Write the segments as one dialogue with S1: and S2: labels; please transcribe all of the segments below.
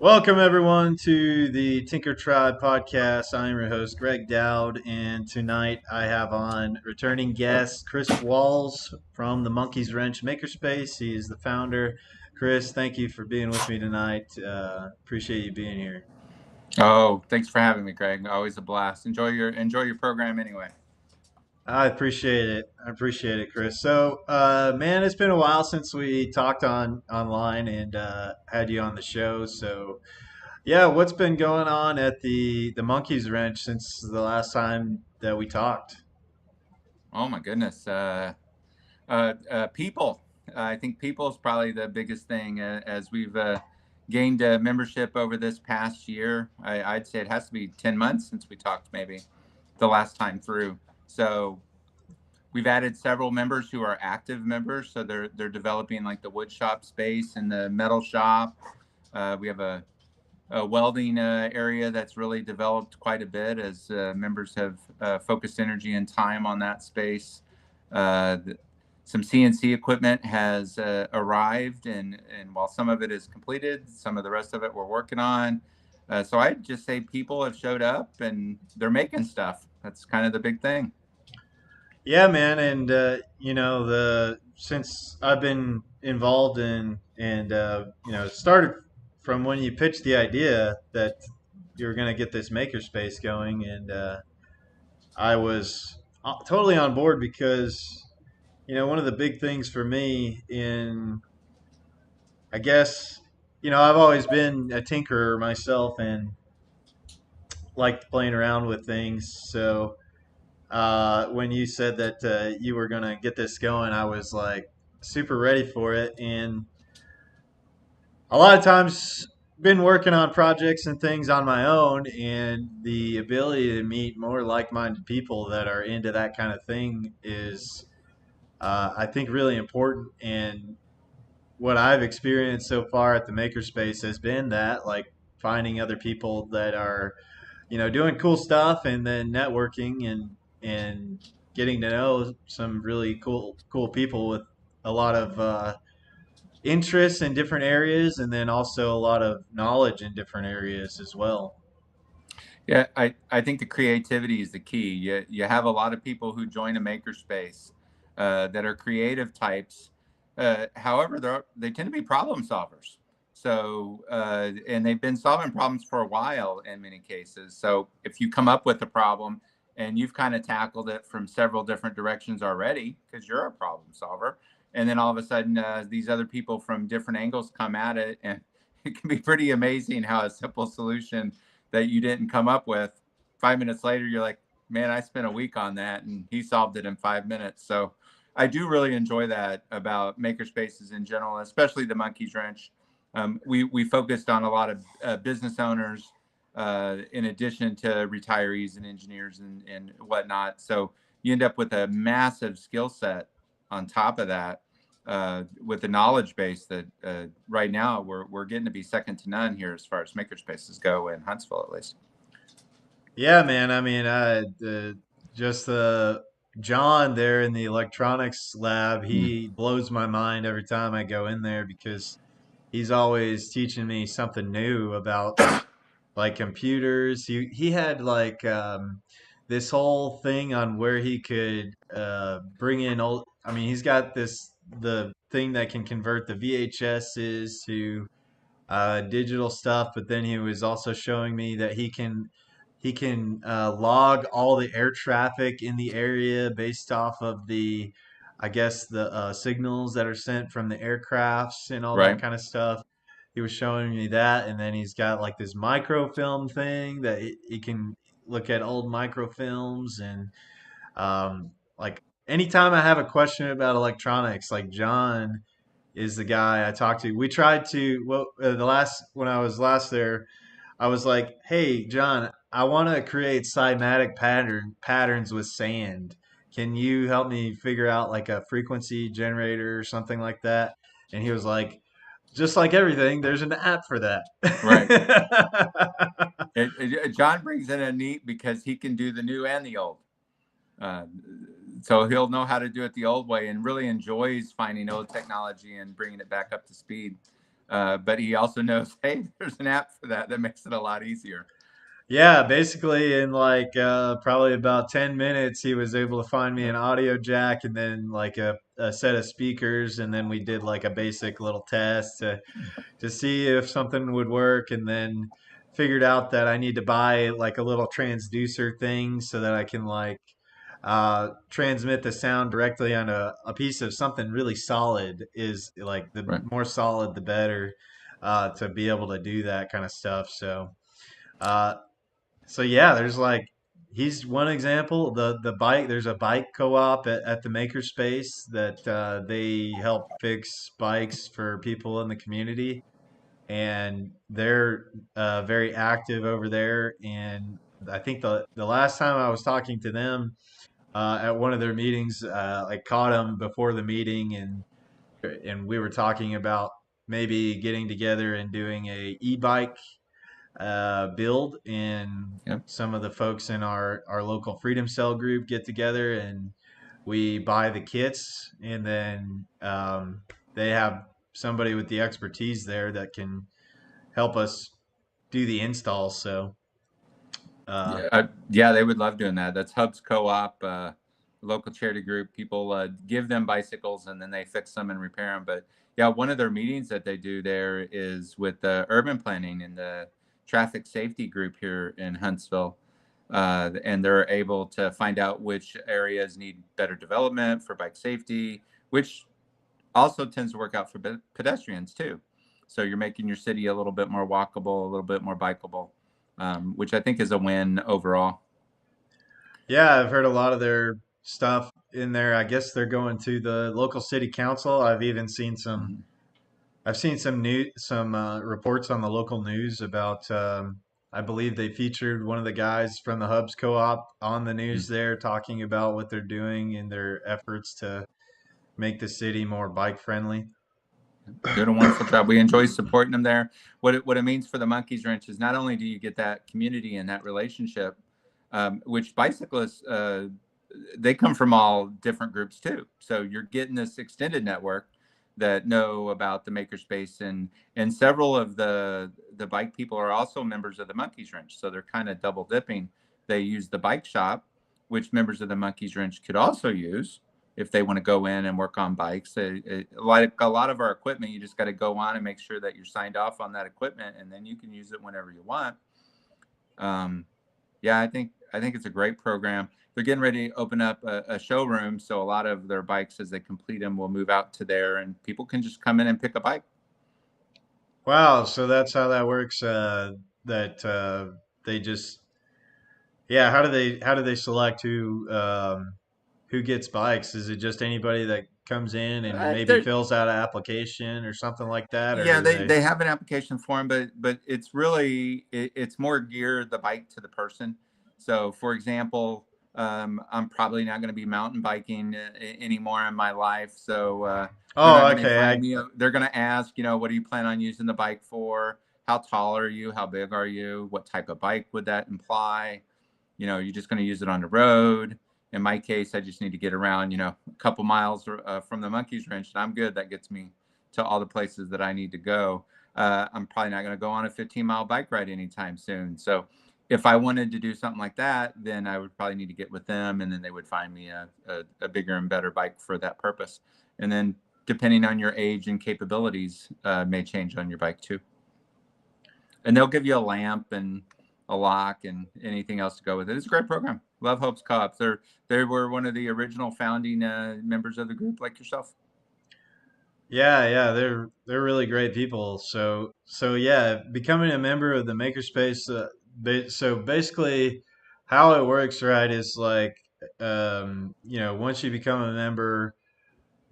S1: Welcome, everyone, to the TinkerTribe podcast. I am your host, Greg Dowd, and tonight I have on returning guest Chris Walls from the Monkey's Wrench Makerspace. He is the founder. Chris, thank you for being with me tonight. Appreciate you being here.
S2: Oh, thanks for having me, Greg. Always a blast. Enjoy your program anyway.
S1: I appreciate it. I appreciate it, Chris. So, man, it's been a while since we talked online and had you on the show. So, yeah, what's been going on at the Monkey's Wrench since the last time that we talked?
S2: Oh my goodness. People. I think people is probably the biggest thing as we've gained membership over this past year. I'd say it has to be 10 months since we talked, maybe the last time through. So we've added several members who are active members. So they're developing like the wood shop space and the metal shop. We have a welding area that's really developed quite a bit as members have focused energy and time on that space. Uh, some CNC equipment has arrived, and while some of it is completed, some of the rest of it we're working on. So I'd just say people have showed up and they're making stuff. That's kind of the big thing.
S1: Yeah, man, and the since I've been involved in and started from when you pitched the idea that you were going to get this makerspace going, and I was totally on board because one of the big things for me in I guess I've always been a tinkerer myself and liked playing around with things. So when you said that you were gonna get this going, I was like super ready for it. And a lot of times, been working on projects and things on my own, and the ability to meet more like-minded people that are into that kind of thing is, I think, really important. And what I've experienced so far at the Makerspace has been that, like, finding other people that are doing cool stuff and then networking and getting to know some really cool people with a lot of interests in different areas and then also a lot of knowledge in different areas as well.
S2: Yeah, I think the creativity is the key. You have a lot of people who join a makerspace that are creative types. However, they tend to be problem solvers. So, and they've been solving problems for a while in many cases. So, if you come up with a problem and you've kind of tackled it from several different directions already, because you're a problem solver, and then all of a sudden these other people from different angles come at it, and it can be pretty amazing how a simple solution that you didn't come up with 5 minutes later you're like, man, I spent a week on that and he solved it in 5 minutes. So I do really enjoy that about maker spaces in general, especially the Monkey's Wrench. We focused on a lot of business owners in addition to retirees and engineers and whatnot. So you end up with a massive skill set on top of that, with the knowledge base that right now we're getting to be second to none here as far as maker spaces go in Huntsville, at least.
S1: Yeah, man. I mean, just John there in the electronics lab,
S2: Mm.
S1: he blows my mind every time I go in there because he's always teaching me something new about like computers. He had like this whole thing on where he could bring in old. I mean, he's got the thing that can convert the VHSs to digital stuff, but then he was also showing me that he can log all the air traffic in the area based off of I guess the signals that are sent from the aircrafts and all that
S2: Right.
S1: kind of stuff. He was showing me that, and then he's got like this microfilm thing that he can look at old microfilms and like anytime I have a question about electronics, like John is the guy I talked to. We tried to well the last when I was last there, I was like, "Hey, John, I want to create cymatic patterns with sand. Can you help me figure out like a frequency generator or something like that?" And he was like, "Just like everything, there's an app for that."
S2: Right. John brings in a neat because he can do the new and the old. Uh, so he'll know how to do it the old way and really enjoys finding old technology and bringing it back up to speed. But he also knows, hey, there's an app for that that makes it a lot easier.
S1: Yeah, basically in like probably about 10 minutes, he was able to find me
S2: Yep.
S1: an audio jack and then like a set of speakers. And then we did like a basic little test to see if something would work. And then figured out that I need to buy like a little transducer thing so that I can like transmit the sound directly on a piece of something really solid is like the
S2: Right.
S1: more solid, the better to be able to do that kind of stuff. Uh, so yeah, there's like he's one example. The bike there's a bike co-op at the Makerspace that they help fix bikes for people in the community, and they're very active over there. And I think the last time I was talking to them at one of their meetings, I caught them before the meeting, and we were talking about maybe getting together and doing a e-bike build, and
S2: Yep.
S1: some of the folks in our local Freedom Cell group get together and we buy the kits, and then they have somebody with the expertise there that can help us do the installs. So uh,
S2: Yeah, they would love doing that. That's Hub's Co-op, local charity group. People give them bicycles and then they fix them and repair them. But yeah, one of their meetings that they do there is with the urban planning and the traffic safety group here in Huntsville. And they're able to find out which areas need better development for bike safety, which also tends to work out for pedestrians too. So you're making your city a little bit more walkable, a little bit more bikeable, which I think is a win overall.
S1: yeah, I've heard a lot of their stuff in there. I guess they're going to the local city council. I've even seen some.
S2: Mhm.
S1: I've seen some reports on the local news about. I believe they featured one of the guys from the Hubs Co-op on the news there, talking about what they're doing in their efforts to make the city more bike friendly.
S2: Doing a wonderful job. We enjoy supporting them there. What it means for the Monkeys Wrench is not only do you get that community and that relationship, which bicyclists they come from all different groups too. So you're getting this extended network that know about the Makerspace, and several of the bike people are also members of the Monkeys Wrench. So they're kind of double dipping. They use the bike shop, which members of the Monkeys Wrench could also use if they want to go in and work on bikes. Like a lot of our equipment, you just got to go on and make sure that you're signed off on that equipment, and then you can use it whenever you want. Um, yeah, I think it's a great program. They're getting ready to open up a showroom, so a lot of their bikes, as they complete them, will move out to there, and people can just come in and pick a bike.
S1: Wow, so that's how that works. That they just yeah. How do they select who gets bikes? Is it just anybody that comes in and maybe
S2: They're
S1: fills out an application or something like that, or
S2: Yeah,
S1: do they?
S2: they have an application form, but it's really it's more geared the bike to the person. So, for example, I'm probably not going to be mountain biking anymore in my life, so they're not
S1: Oh,
S2: going to
S1: okay.
S2: find me. They're going to ask, what do you plan on using the bike for? How tall are you? How big are you? What type of bike would that imply? You're just going to use it on the road. In my case, I just need to get around, a couple miles from the Monkey's Wrench, and I'm good. That gets me to all the places that I need to go. I'm probably not going to go on a 15-mile bike ride anytime soon. So if I wanted to do something like that, then I would probably need to get with them, and then they would find me a bigger and better bike for that purpose. And then depending on your age and capabilities, may change on your bike too. And they'll give you a lamp and a lock and anything else to go with it. It's a great program. Love Hope's Co-ops. They were one of the original founding members of the group, like yourself.
S1: Yeah, yeah, they're really great people. So yeah, becoming a member of the Makerspace. So basically, how it works, right, is like once you become a member,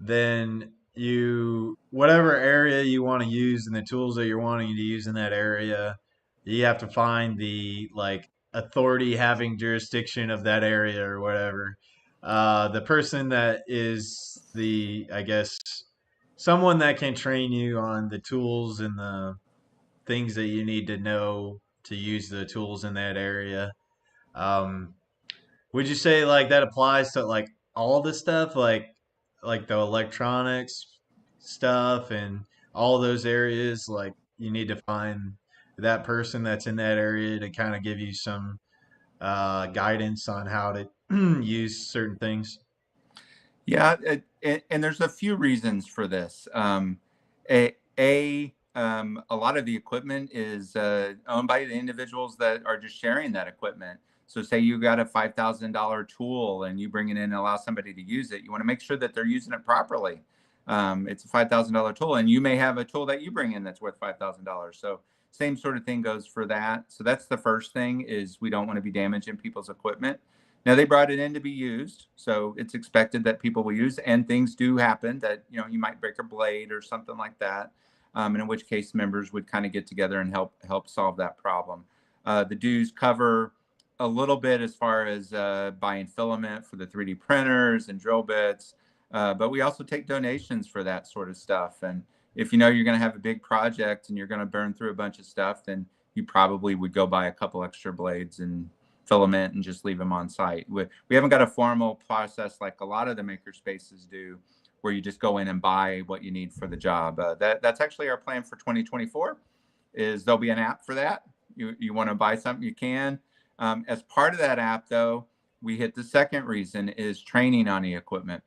S1: then you whatever area you want to use and the tools that you're wanting to use in that area, you have to find the like authority having jurisdiction of that area or whatever. The person that is the, I guess, someone that can train you on the tools and the things that you need to know to use the tools in that area. Um, would you say like that applies to like all the stuff, like the electronics stuff and all those areas, like you need to find that person that's in that area to kind of give you some guidance on how to use certain things.
S2: Yeah, and there's a few reasons for this. A lot of the equipment is owned by the individuals that are just sharing that equipment. So, say you got a $5,000 tool and you bring it in and allow somebody to use it, you want to make sure that they're using it properly. It's a $5,000 tool, and you may have a tool that you bring in that's worth $5,000. So, same sort of thing goes for that. So that's the first thing, is we don't want to be damaging people's equipment. Now, they brought it in to be used, so it's expected that people will use, and things do happen that, you might break a blade or something like that, and in which case members would kind of get together and help solve that problem. The dues cover a little bit as far as buying filament for the 3D printers and drill bits, but we also take donations for that sort of stuff. And if you know you're going to have a big project and you're going to burn through a bunch of stuff, then you probably would go buy a couple extra blades and filament and just leave them on site. We haven't got a formal process like a lot of the maker spaces do, where you just go in and buy what you need for the job. That's actually our plan for 2024. Is there'll be an app for that. You want to buy something, you can. As part of that app, though, we hit the second reason, is training on the equipment.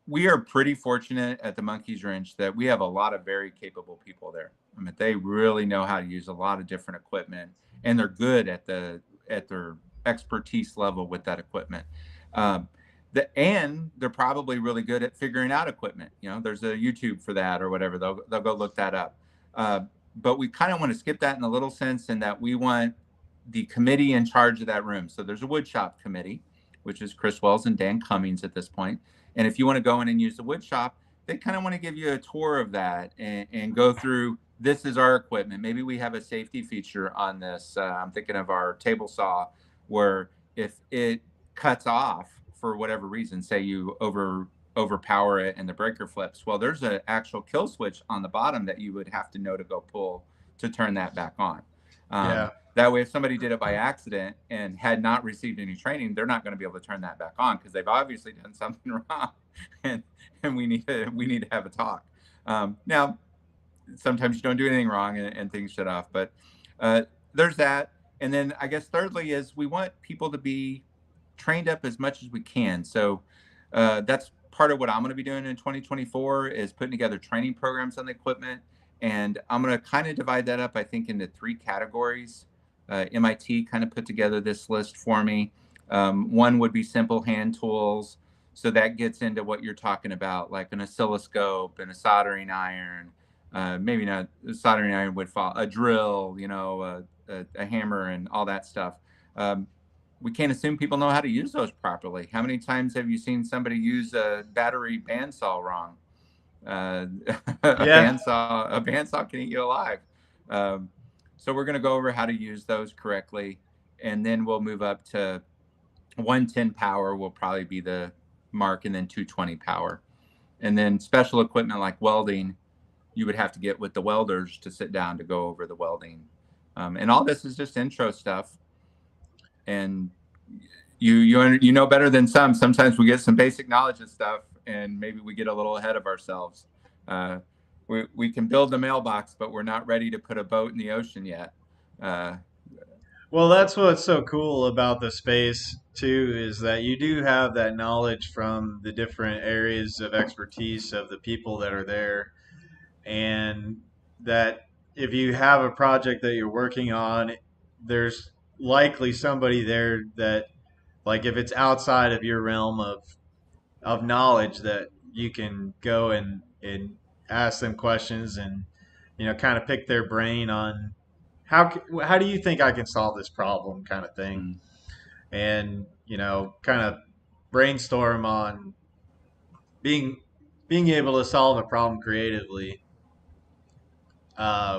S2: We are pretty fortunate at the Monkeys Wrench that we have a lot of very capable people there. I mean, they really know how to use a lot of different equipment, and they're good at their expertise level with that equipment. Um, and they're probably really good at figuring out equipment. There's a YouTube for that or whatever. They'll go look that up. But we kind of want to skip that in a little sense, in that we want the committee in charge of that room. So there's a wood shop committee, which is Chris Wells and Dan Cummings at this point. And if you want to go in and use the wood shop, they kind of want to give you a tour of that and go through, this is our equipment. Maybe we have a safety feature on this. I'm thinking of our table saw, where if it cuts off for whatever reason, say you overpower it and the breaker flips, well, there's an actual kill switch on the bottom that you would have to know to go pull to turn that back on.
S1: Yeah.
S2: That way, if somebody did it by accident and had not received any training, they're not going to be able to turn that back on, because they've obviously done something wrong, and we need to have a talk. Now, sometimes you don't do anything wrong and things shut off, but there's that. And then I guess thirdly is we want people to be trained up as much as we can. So that's part of what I'm going to be doing in 2024, is putting together training programs on the equipment. And I'm going to kind of divide that up, I think, into three categories. MIT kind of put together this list for me. One would be simple hand tools. So that gets into what you're talking about, like an oscilloscope and a soldering iron. Maybe not a soldering iron would fall, a drill, a hammer and all that stuff. We can't assume people know how to use those properly. How many times have you seen somebody use a battery bandsaw wrong? A
S1: Yeah.
S2: bandsaw can eat you alive. So we're going to go over how to use those correctly, and then we'll move up to 110 power will probably be the mark, and then 220 power. And then special equipment like welding, you would have to get with the welders to sit down to go over the welding. And all this is just intro stuff. And you know better than some. Sometimes we get some basic knowledge of stuff, and maybe we get a little ahead of ourselves. We can build a mailbox, but we're not ready to put a boat in the ocean yet.
S1: Well, that's what's so cool about the space too, is that you do have that knowledge from the different areas of expertise of the people that are there, and that if you have a project that you're working on, there's likely somebody there that, like, if it's outside of your realm of knowledge, that you can go and ask them questions and kind of pick their brain on how do you think I can solve this problem, kind of thing,
S2: Mm.
S1: and kind of brainstorm on being being able to solve a problem creatively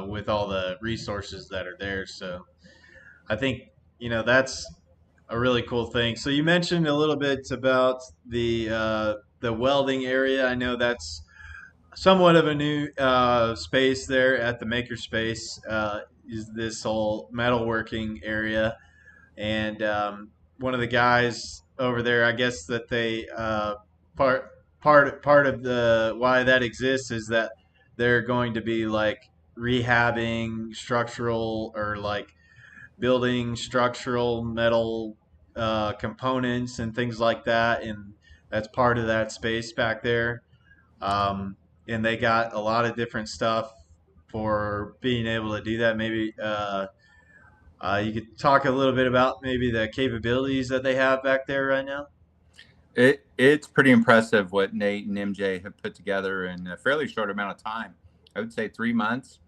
S1: with all the resources that are there. So I think that's a really cool thing. So you mentioned a little bit about the welding area. I know that's somewhat of a new space there at the Makerspace. Is this whole metalworking area, and one of the guys over there, I guess that they part. part of the why that exists is that they're going to be like rehabbing structural or like building structural metal components and things like that, and that's part of that space back there. Um, and they got a lot of different stuff for being able to do that. Maybe you could talk a little bit about maybe the capabilities that they have back there right now.
S2: It's pretty impressive what Nate and MJ have put together in a fairly short amount of time. I would say 3 months.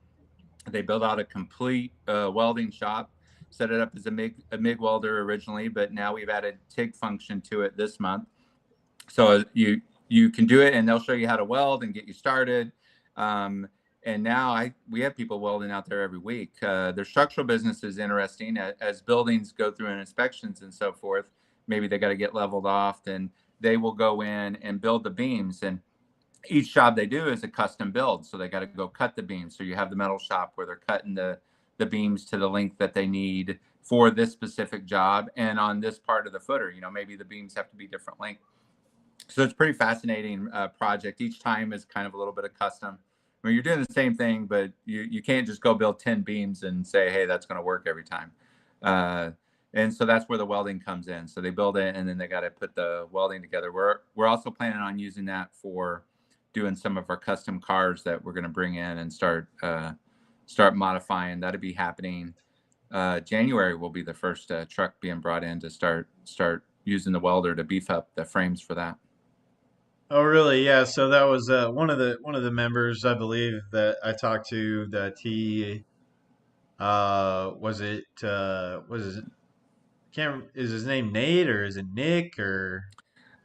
S2: They built out a complete welding shop, set it up as a MIG welder originally, but now we've added TIG function to it this month. So you can do it, and they'll show you how to weld and get you started. Um, and now we have people welding out there every week. Their structural business is interesting as buildings go through inspections and so forth. Maybe they got to get leveled off, and they will go in and build the beams. And each job they do is a custom build, so they got to go cut the beams. So you have the metal shop where they're cutting the beams to the length that they need for this specific job, and on this part of the footer, maybe the beams have to be different length. So it's a pretty fascinating project. Each time is kind of a little bit of custom. I mean, you're doing the same thing, but you can't just go build 10 beams and say, hey, that's going to work every time. And so that's where the welding comes in. So they build it, and then they got to put the welding together. We're also planning on using that for doing some of our custom cars that we're going to bring in and start modifying. That'll be happening. January will be the first truck being brought in to start using the welder to beef up the frames for that.
S1: Oh, really? Yeah. So that was one of the members, I believe, that I talked to. That he was it can't is his name Nate or is it Nick or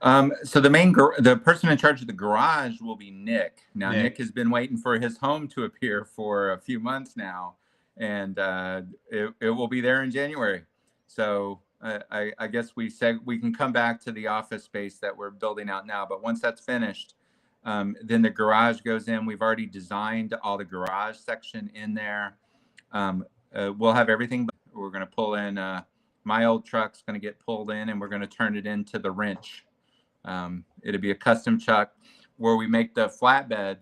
S2: So the person in charge of the garage will be Nick. Now Nick
S1: Nick?
S2: has been waiting for his home to appear for a few months now, and it will be there in January. So I guess we said we can come back to the office space that we're building out now. But once that's finished, then the garage goes in. We've already designed all the garage section in there. We'll have everything. We're going to pull in. My old truck's going to get pulled in, and we're going to turn it into the wrench. It'll be a custom chuck where we make the flatbed.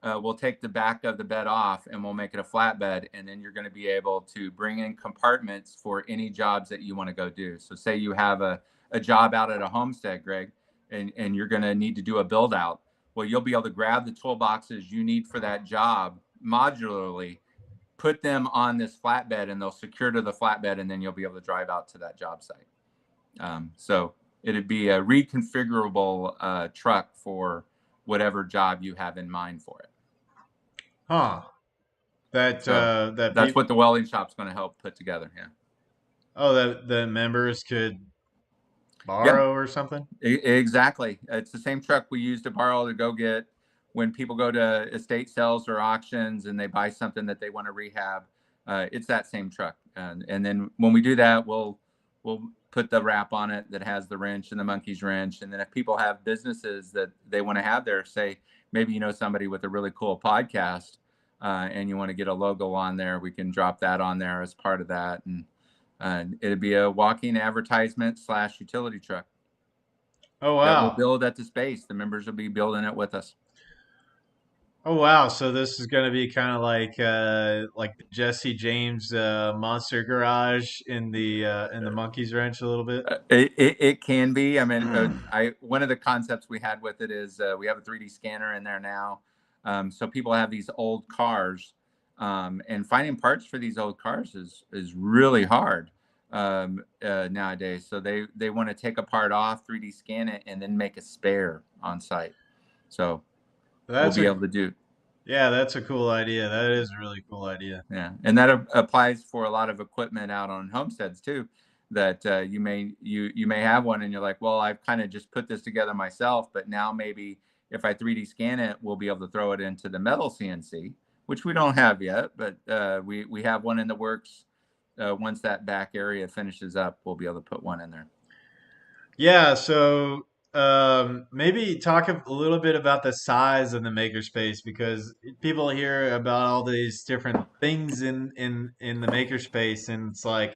S2: We'll take the back of the bed off and we'll make it a flatbed. And then you're going to be able to bring in compartments for any jobs that you want to go do. So say you have a job out at a homestead, Greg, and you're going to need to do a build out. Well, you'll be able to grab the toolboxes you need for that job modularly, put them on this flatbed, and they'll secure to the flatbed, and then you'll be able to drive out to that job site. So it'd be a reconfigurable truck for whatever job you have in mind for it.
S1: Huh. That
S2: So
S1: that
S2: that's
S1: people.
S2: what the welding shop's going to help put together. Yeah.
S1: Oh, that the members could
S2: Yep.
S1: borrow or something.
S2: Exactly. It's the same truck we use to borrow to go get when people go to estate sales or auctions and they buy something that they want to rehab. It's that same truck. And then when we do that, we'll put the wrap on it that has the wrench and the monkey's wrench. And then if people have businesses that they want to have there, say maybe somebody with a really cool podcast and you want to get a logo on there, we can drop that on there as part of that. And it'd be a walking advertisement / utility truck
S1: Oh,
S2: that we'll
S1: wow.
S2: build at the space. The members will be building it with us.
S1: Oh, wow. So this is going to be kind of like the Jesse James Monster Garage in the Monkey's Ranch a little bit.
S2: It can be. I mean, one of the concepts we had with it is we have a 3D scanner in there now. So people have these old cars, and finding parts for these old cars is really hard nowadays. So they want to take a part off, 3D scan it, and then make a spare on site. So we'll
S1: That's
S2: be
S1: a
S2: able to do.
S1: Yeah, that's a cool idea. That is a really cool idea.
S2: Yeah, and that applies for a lot of equipment out on homesteads too. That you may have one, and you're like, well, I've kind of just put this together myself, but now maybe if I 3D scan it, we'll be able to throw it into the metal CNC, which we don't have yet, but we have one in the works. Once that back area finishes up, we'll be able to put one in there.
S1: Yeah, so maybe talk a little bit about the size of the makerspace because people hear about all these different things in the makerspace, and it's like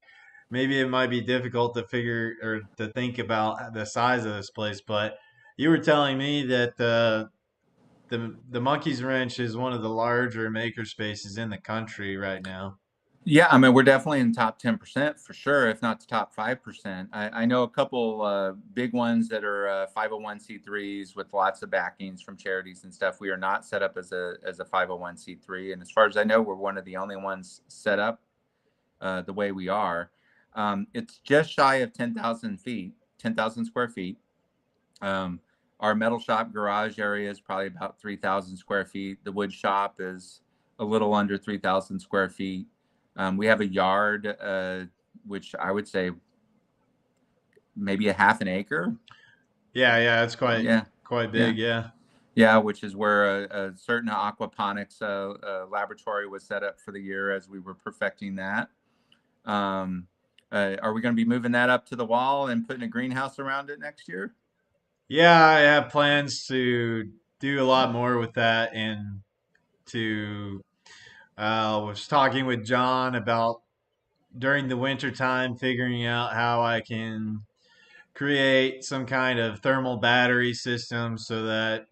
S1: maybe it might be difficult to figure or to think about the size of this place. But you were telling me that the Monkey's Wrench is one of the larger maker spaces in the country right now.
S2: Yeah, I mean, we're definitely in the top 10% for sure, if not the top 5%. I know a couple big ones that are 501c3s with lots of backings from charities and stuff. We are not set up as a 501c3. And as far as I know, we're one of the only ones set up the way we are. It's just shy of 10,000 feet, 10,000 square feet. Um, our metal shop garage area is probably about 3,000 square feet. The wood shop is a little under 3,000 square feet. We have a yard, which I would say maybe a half an acre.
S1: Yeah, yeah, it's
S2: Yeah,
S1: quite
S2: yeah,
S1: big. Yeah.
S2: yeah, which is where a certain aquaponics laboratory was set up for the year as we were perfecting that. Um, are we going to be moving that up to the wall and putting a greenhouse around it next year?
S1: Yeah, I have plans to do a lot more with that and to was talking with John about during the winter time figuring out how I can create some kind of thermal battery system so that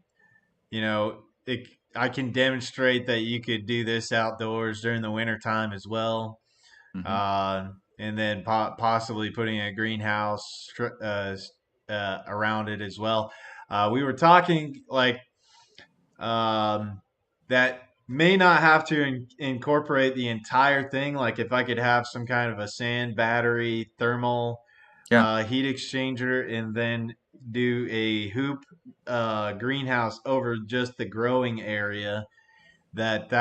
S1: I can demonstrate that you could do this outdoors during the winter time as well.
S2: Mm-hmm.
S1: uh, and then possibly putting a greenhouse around it as well. We were talking like um, that may not have to incorporate the entire thing. Like if I could have some kind of a sand battery thermal
S2: Yeah.
S1: heat exchanger and then do a hoop greenhouse over just the growing area, that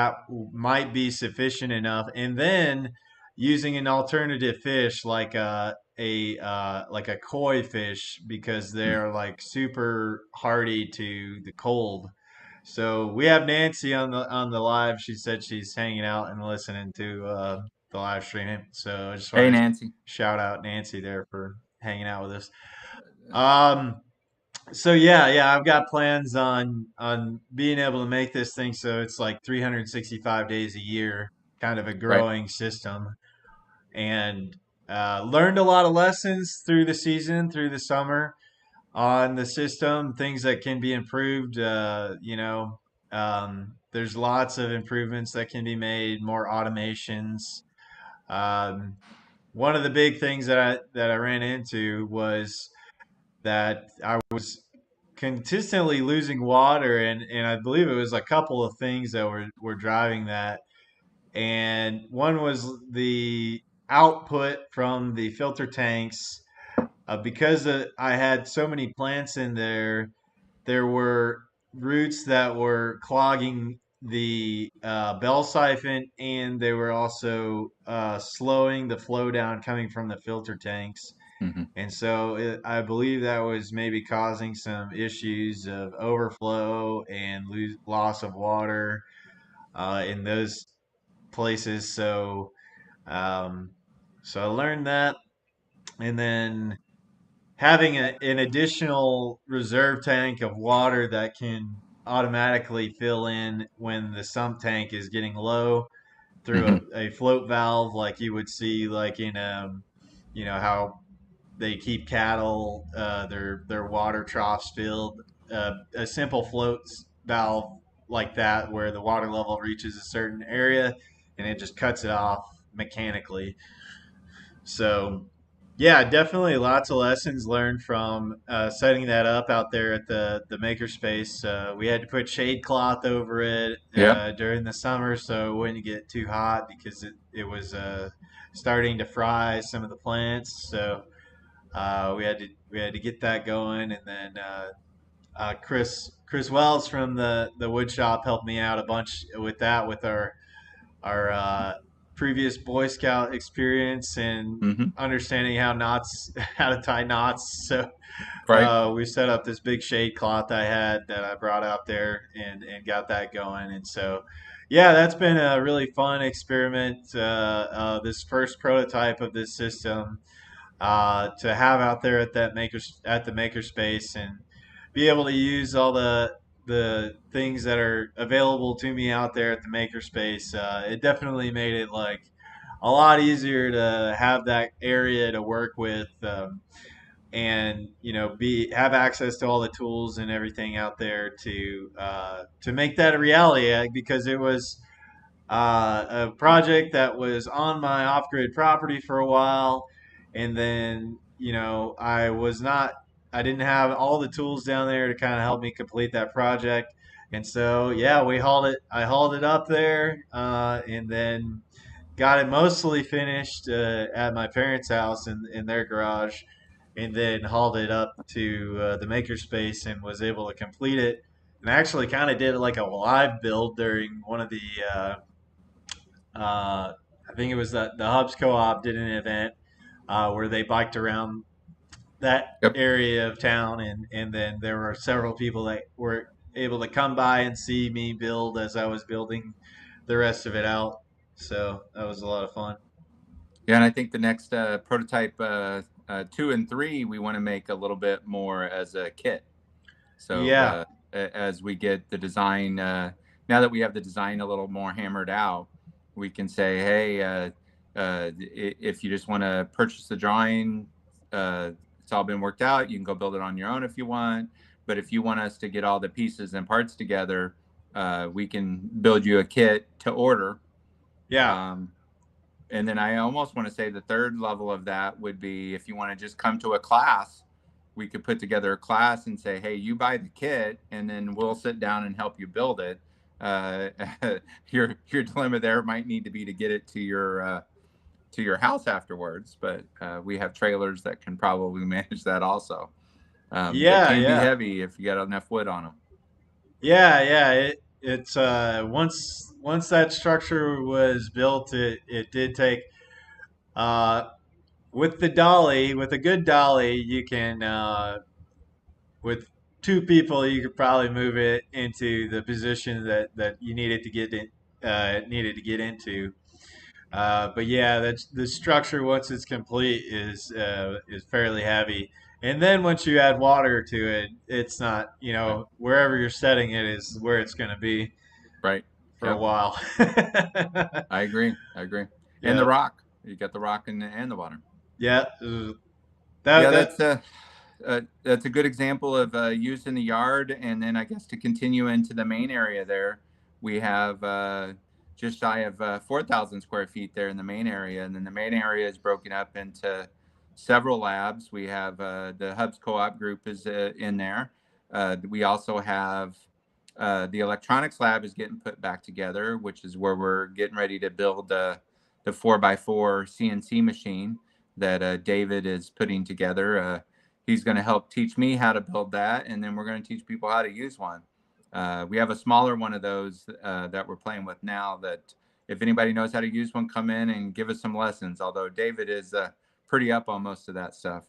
S1: might be sufficient enough. And then using an alternative fish like a koi fish because
S2: Mm.
S1: they're like super hardy to the cold. So we have Nancy on the live. She said she's hanging out and listening to the live stream. So I just
S2: Hey,
S1: want to
S2: Nancy.
S1: shout out Nancy there for hanging out with us. Um, so yeah, yeah, I've got plans on being able to make this thing so it's like 365 days a year, kind of a
S2: Right.
S1: growing system, and learned a lot of lessons through the season, through the summer on the system, things that can be improved. There's lots of improvements that can be made, more automations. Um, One of the big things that I ran into was that I was consistently losing water, and I believe it was a couple of things that were driving that. And one was the output from the filter tanks. Because I had so many plants in there, there were roots that were clogging the bell siphon, and they were also slowing the flow down coming from the filter tanks.
S2: Mm-hmm.
S1: And so I believe that was maybe causing some issues of overflow and loss of water in those places. Um, so I learned that, and then having an additional reserve tank of water that can automatically fill in when the sump tank is getting low through
S2: Mm-hmm.
S1: a float valve, like you would see, like in how they keep cattle their water troughs filled. A simple float valve like that, where the water level reaches a certain area, and it just cuts it off mechanically. So, yeah, definitely lots of lessons learned from setting that up out there at the makerspace. We had to put shade cloth over it
S2: Yeah.
S1: during the summer so it wouldn't get too hot because it was starting to fry some of the plants. So we had to get that going, and then Chris Wells from the wood shop helped me out a bunch with that with our previous Boy Scout experience and
S2: Mm-hmm.
S1: understanding how to tie knots. So
S2: Right.
S1: we set up this big shade cloth I had that I brought out there and got that going. And so, yeah, that's been a really fun experiment. This first prototype of this system to have out there at the makerspace and be able to use all the things that are available to me out there at the makerspace. It definitely made it like a lot easier to have that area to work with. and be have access to all the tools and everything out there to make that a reality, because it was a project that was on my off grid property for a while, and then I didn't have all the tools down there to kind of help me complete that project, and so yeah, we hauled it. I hauled it up there, and then got it mostly finished at my parents' house in their garage, and then hauled it up to the Makerspace and was able to complete it. And I actually kind of did like a live build during one of the I think it was the Hubs Co-op did an event where they biked around that
S2: Yep.
S1: area of town, and then there were several people that were able to come by and see me build as I was building the rest of it out. So that was a lot of fun.
S2: Yeah, and I think the next prototype 2 and 3, we want to make a little bit more as a kit. So
S1: Yeah,
S2: as we get the design, now that we have the design a little more hammered out, we can say, hey, if you just want to purchase the drawing, it's all been worked out. You can go build it on your own if you want. But if you want us to get all the pieces and parts together, we can build you a kit to order.
S1: yeah,
S2: Um, and then I almost want to say the third level of that would be if you want to just come to a class, we could put together a class and say, hey, you buy the kit, and then we'll sit down and help you build it. Uh, your dilemma there might need to be to get it to your house afterwards, but we have trailers that can probably manage that also. They
S1: yeah,
S2: can be
S1: yeah,
S2: heavy if you got enough wood on them.
S1: yeah. It's once that structure was built, it did take uh, with the dolly, with a good dolly, you can with two people, you could probably move it into the position that you needed to get in, needed to get into. But yeah, that's the structure once it's complete is fairly heavy. And then once you add water to it, it's not,
S2: Right.
S1: wherever you're setting it is where it's going to be
S2: Right.
S1: for a
S2: Yep.
S1: while.
S2: I agree. I agree. And the
S1: Yeah,
S2: rock, you got the rock and the water.
S1: yeah.
S2: Yeah,
S1: That
S2: that's a good example of use in the yard, and then I guess to continue into the main area there, we have just shy of 4,000 square feet there in the main area, and then the main area is broken up into several labs. We have the Hubs Co-op group is in there. We also have the electronics lab is getting put back together, which is where we're getting ready to build the 4x4 CNC machine that David is putting together. He's going to help teach me how to build that, and then we're going to teach people how to use one. We have a smaller one of those that we're playing with now. That if anybody knows how to use one, come in and give us some lessons. Although David is pretty up on most of that stuff.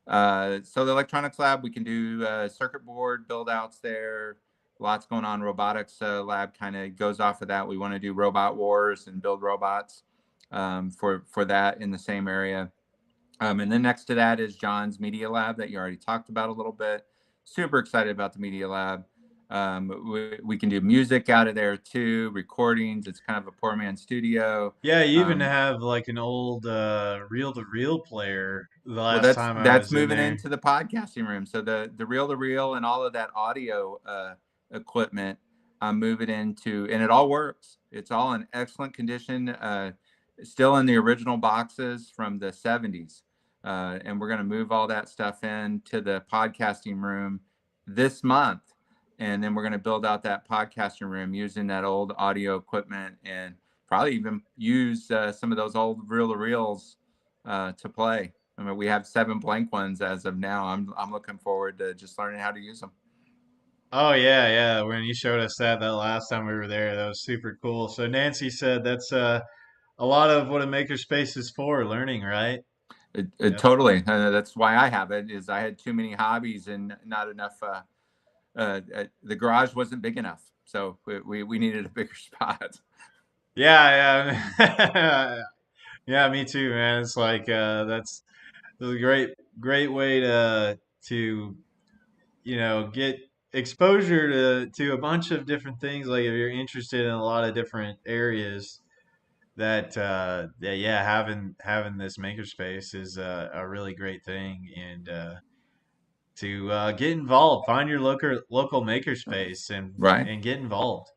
S2: So the electronics lab, we can do circuit board build outs there. Lots going on. Robotics lab kind of goes off of that. We want to do robot wars and build robots for that in the same area. And then next to that is John's Media Lab that you already talked about a little bit. Super excited about the Media Lab. We can do music out of there too, recordings. It's kind of a poor man's studio.
S1: Yeah, you even
S2: Um,
S1: have like an old reel-to-reel player the
S2: well,
S1: last time I
S2: that's
S1: was in
S2: moving
S1: there.
S2: into the podcasting room. So the reel to reel and all of that audio equipment, I'm moving into, and it all works. It's all in excellent condition. Still in the original boxes from the 70s. And we're going to move all that stuff into the podcasting room this month. And then we're going to build out that podcasting room using that old audio equipment and probably even use some of those old reel to reels to play. I mean, we have 7 blank ones as of now. I'm looking forward to just learning how to use them.
S1: Oh yeah, yeah. When you showed us that last time we were there, that was super cool. So Nancy said that's a lot of what a makerspace is for, learning, right? Yep.
S2: Totally. That's why I have it. Is I had too many hobbies and not enough. The garage wasn't big enough, so we needed a bigger spot.
S1: Yeah, yeah. Yeah, me too, man. It's like that's a great way to get exposure to a bunch of different things. Like if you're interested in a lot of different areas, that yeah, having this makerspace is a really great thing, and to get involved, find your local makerspace
S2: Right.
S1: and get involved.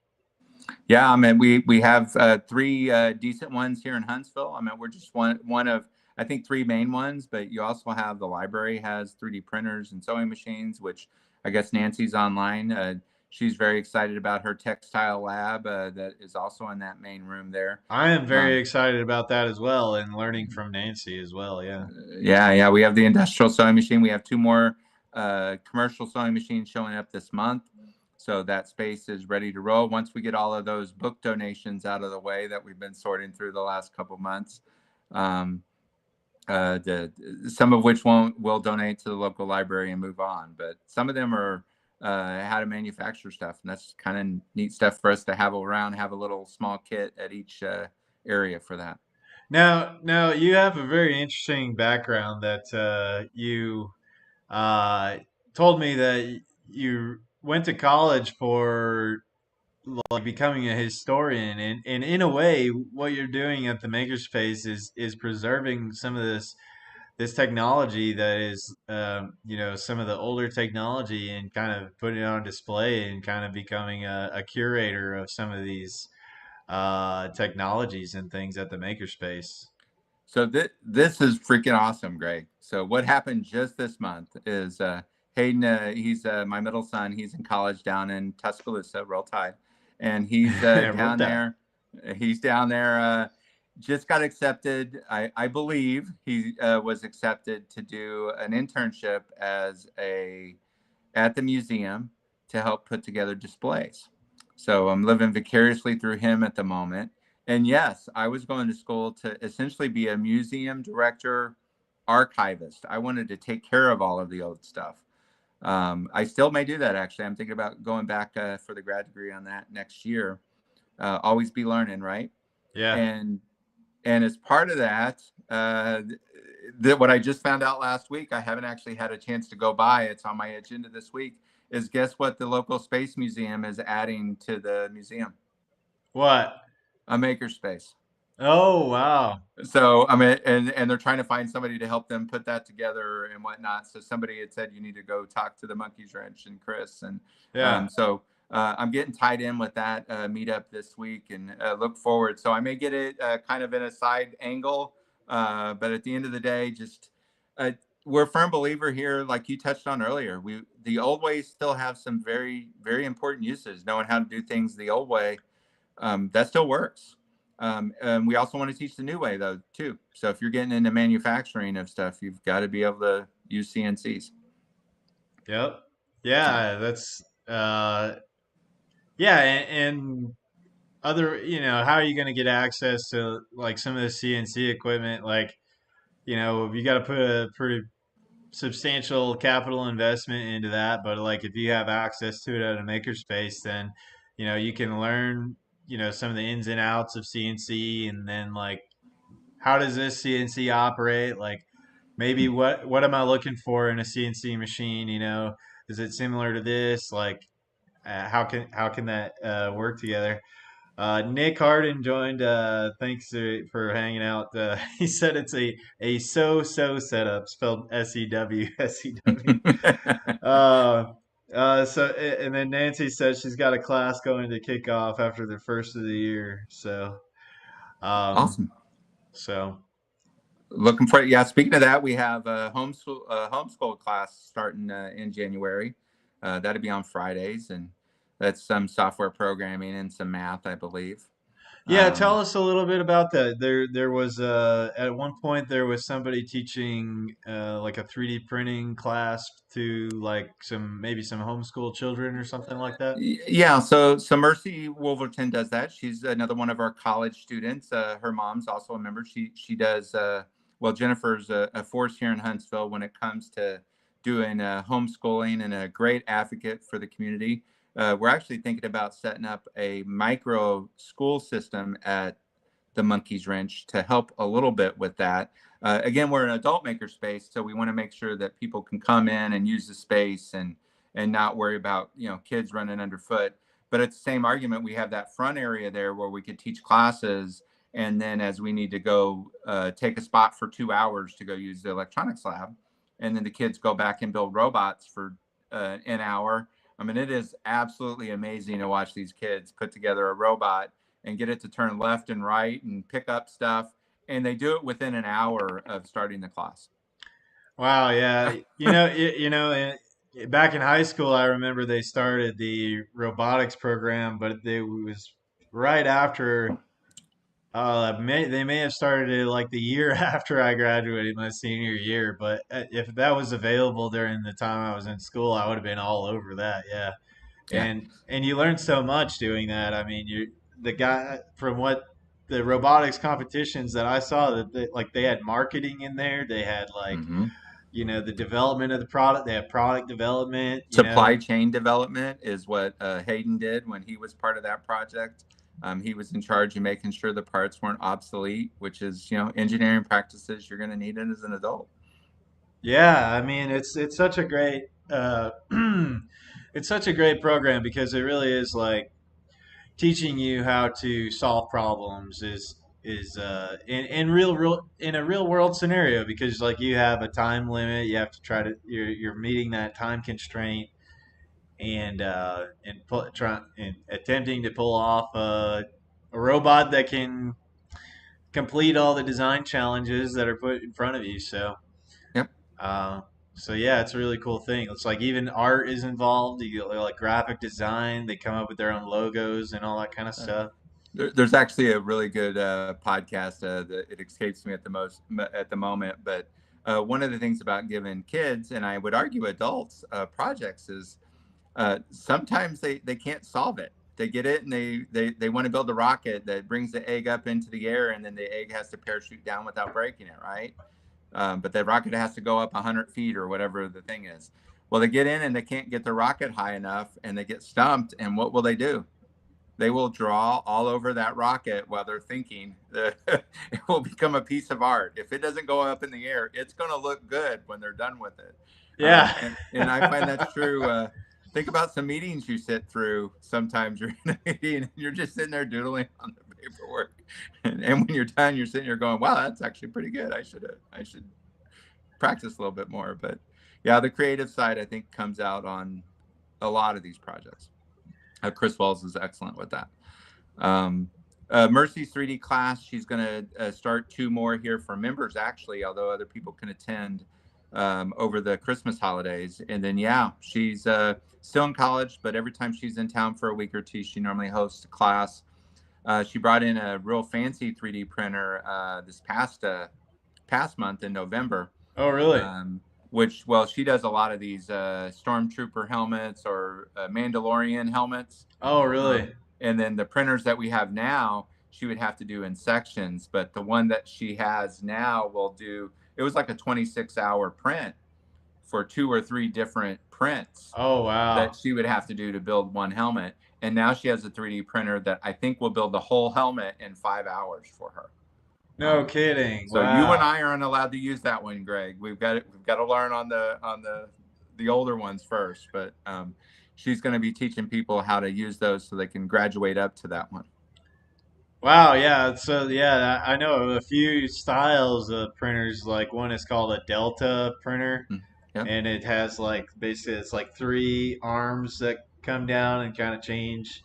S2: Yeah, I mean, we have three decent ones here in Huntsville. I mean, we're just one of, I think, three main ones, but you also have the library has 3D printers and sewing machines, which I guess Nancy's online. She's very excited about her textile lab that is also in that main room there.
S1: I am very
S2: Um,
S1: excited about that as well, and learning from Nancy as well. Yeah.
S2: yeah, yeah, we have the industrial sewing machine. We have two more commercial sewing machines showing up this month. So that space is ready to roll once we get all of those book donations out of the way that we've been sorting through the last couple months. Um, the some of which won't will donate to the local library and move on, but some of them are how to manufacture stuff, and that's kind of neat stuff for us to have around. Have a little small kit at each area for that.
S1: Now you have a very interesting background that you uh, told me that you went to college for like becoming a historian, and in a way, what you're doing at the Makerspace is preserving some of this technology that is some of the older technology, and kind of putting it on display, and kind of becoming a curator of some of these technologies and things at the Makerspace.
S2: So this is freaking awesome, Greg. So what happened just this month is Hayden, he's my middle son. He's in college down in Tuscaloosa, Roll Tide, and he's
S1: Wrote
S2: down
S1: that.
S2: there. He's down there. Just got accepted. I believe he was accepted to do an internship as a at the museum to help put together displays. So I'm living vicariously through him at the moment. And yes, I was going to school to essentially be a museum director, archivist. I wanted to take care of all of the old stuff. I still may do that, actually. I'm thinking about going back for the grad degree on that next year. Always be learning, right?
S1: Yeah.
S2: And as part of that, that what I just found out last week, I haven't actually had a chance to go by. It's on my agenda this week. Is guess what the local space museum is adding to the museum?
S1: What?
S2: A makerspace.
S1: Oh, wow.
S2: So I mean, and they're trying to find somebody to help them put that together and whatnot. So somebody had said you need to go talk to the Monkeys Wrench and Chris, and
S1: Yeah.
S2: so I'm getting tied in with that meetup this week, and look forward. So I may get it kind of in a side angle, but at the end of the day, just uh, we're a firm believer here, like you touched on earlier. We the old ways still have some very very important uses. Knowing how to do things the old way, that still works. And we also want to teach the new way though too. So if you're getting into manufacturing of stuff, you've got to be able to use CNCs.
S1: Yep.
S2: So
S1: Yeah, that's yeah, and other, how are you going to get access to like some of the CNC equipment? Like, you got to put a pretty substantial capital investment into that, but like if you have access to it at a makerspace, then you can learn some of the ins and outs of CNC, and then like how does this CNC operate? Like maybe what am I looking for in a CNC machine? Is it similar to this? Like how can that work together? Nick Harden joined. Thanks for hanging out. He said it's a so setup, spelled SEW. Uh, and then Nancy said she's got a class going to kick off after the first of the year. Um,
S2: awesome.
S1: so
S2: Looking for yeah. Speaking of that, we have a homeschool class starting in January. That'll be on Fridays, and that's some software programming and some math, I believe.
S1: yeah, tell
S2: Um,
S1: us a little bit about that. There was at one point there was somebody teaching like a 3D printing class to like maybe some homeschool children or something like that.
S2: Yeah, so Mercy Wolverton does that. She's another one of our college students. Her mom's also a member. She does well. Jennifer's a force here in Huntsville when it comes to doing homeschooling, and a great advocate for the community. We're actually thinking about setting up a micro school system at the Monkey's Wrench to help a little bit with that. Again, we're an adult makerspace, so we want to make sure that people can come in and use the space and not worry about kids running underfoot. But at the same argument, we have that front area there where we could teach classes, And then as we need to go take a spot for 2 hours to go use the electronics lab, and then the kids go back and build robots for an hour. I mean, it is absolutely amazing to watch these kids put together a robot and get it to turn left and right and pick up stuff. And they do it within an hour of starting the class.
S1: Wow, yeah. Back in high school, I remember they started the robotics program, but it was right after. They may have started it like the year after I graduated my senior year, but if that was available during the time I was in school, I would have been all over that. Yeah,
S2: Yeah.
S1: and you learn so much doing that. I mean, you the guy from what the robotics competitions that I saw that they had marketing in there. They had like
S2: Mm-hmm.
S1: the development of the product. They had product development.
S2: Supply chain development is what Hayden did when he was part of that project. He was in charge of making sure the parts weren't obsolete, which is, engineering practices you're going to need it as an adult.
S1: Yeah, I mean it's such a great it's such a great program because it really is like teaching you how to solve problems is in real in a real world scenario because like you have a time limit, you have to try to you're meeting that time constraint and attempting to pull off a robot that can complete all the design challenges that are put in front of you.
S2: Yep.
S1: Uh, so yeah, it's a really cool thing. It's like even art is involved. You get like graphic design. They come up with their own logos and all that kind of stuff.
S2: There's actually a really good podcast that it escapes me at the moment, but one of the things about giving kids, and I would argue adults, projects is sometimes they can't solve it. They get it and they want to build a rocket that brings the egg up into the air, and then the egg has to parachute down without breaking it, right? But the rocket has to go up 100 feet or whatever the thing is. Well, they get in and they can't get the rocket high enough, and they get stumped. And what will they do? They will draw all over that rocket while they're thinking. It will become a piece of art. If it doesn't go up in the air, it's going to look good when they're done with it.
S1: Yeah.
S2: And I find that's true. Think about some meetings you sit through. Sometimes you're in a meeting and you're just sitting there doodling on the paperwork. And when you're done, you're sitting here going, wow, that's actually pretty good. I should practice a little bit more. But yeah, the creative side, I think, comes out on a lot of these projects. Chris Wells is excellent with that. Mercy's 3D class, she's going to start 2 more here for members, actually, although other people can attend over the Christmas holidays. And then, yeah, she's still in college, but every time she's in town for a week or two, she normally hosts a class. She brought in a real fancy 3D printer this past month in November.
S1: Oh, really?
S2: Which, well, she does a lot of these stormtrooper helmets or Mandalorian helmets.
S1: Oh, really?
S2: And then the printers that we have now, she would have to do in sections. But the one that she has now will do, it was like a 26-hour print for 2 or 3 different prints.
S1: Oh, wow.
S2: That she would have to do to build one helmet. And now she has a 3D printer that I think will build the whole helmet in 5 hours for her.
S1: No kidding.
S2: So
S1: wow.
S2: You and I aren't allowed to use that one, Greg. We've got to learn on the older ones first. But she's going to be teaching people how to use those so they can graduate up to that one.
S1: Wow, yeah. So yeah, I know a few styles of printers. Like one is called a Delta printer,
S2: Yep.
S1: and it has like basically it's like 3 arms that come down and kind of change,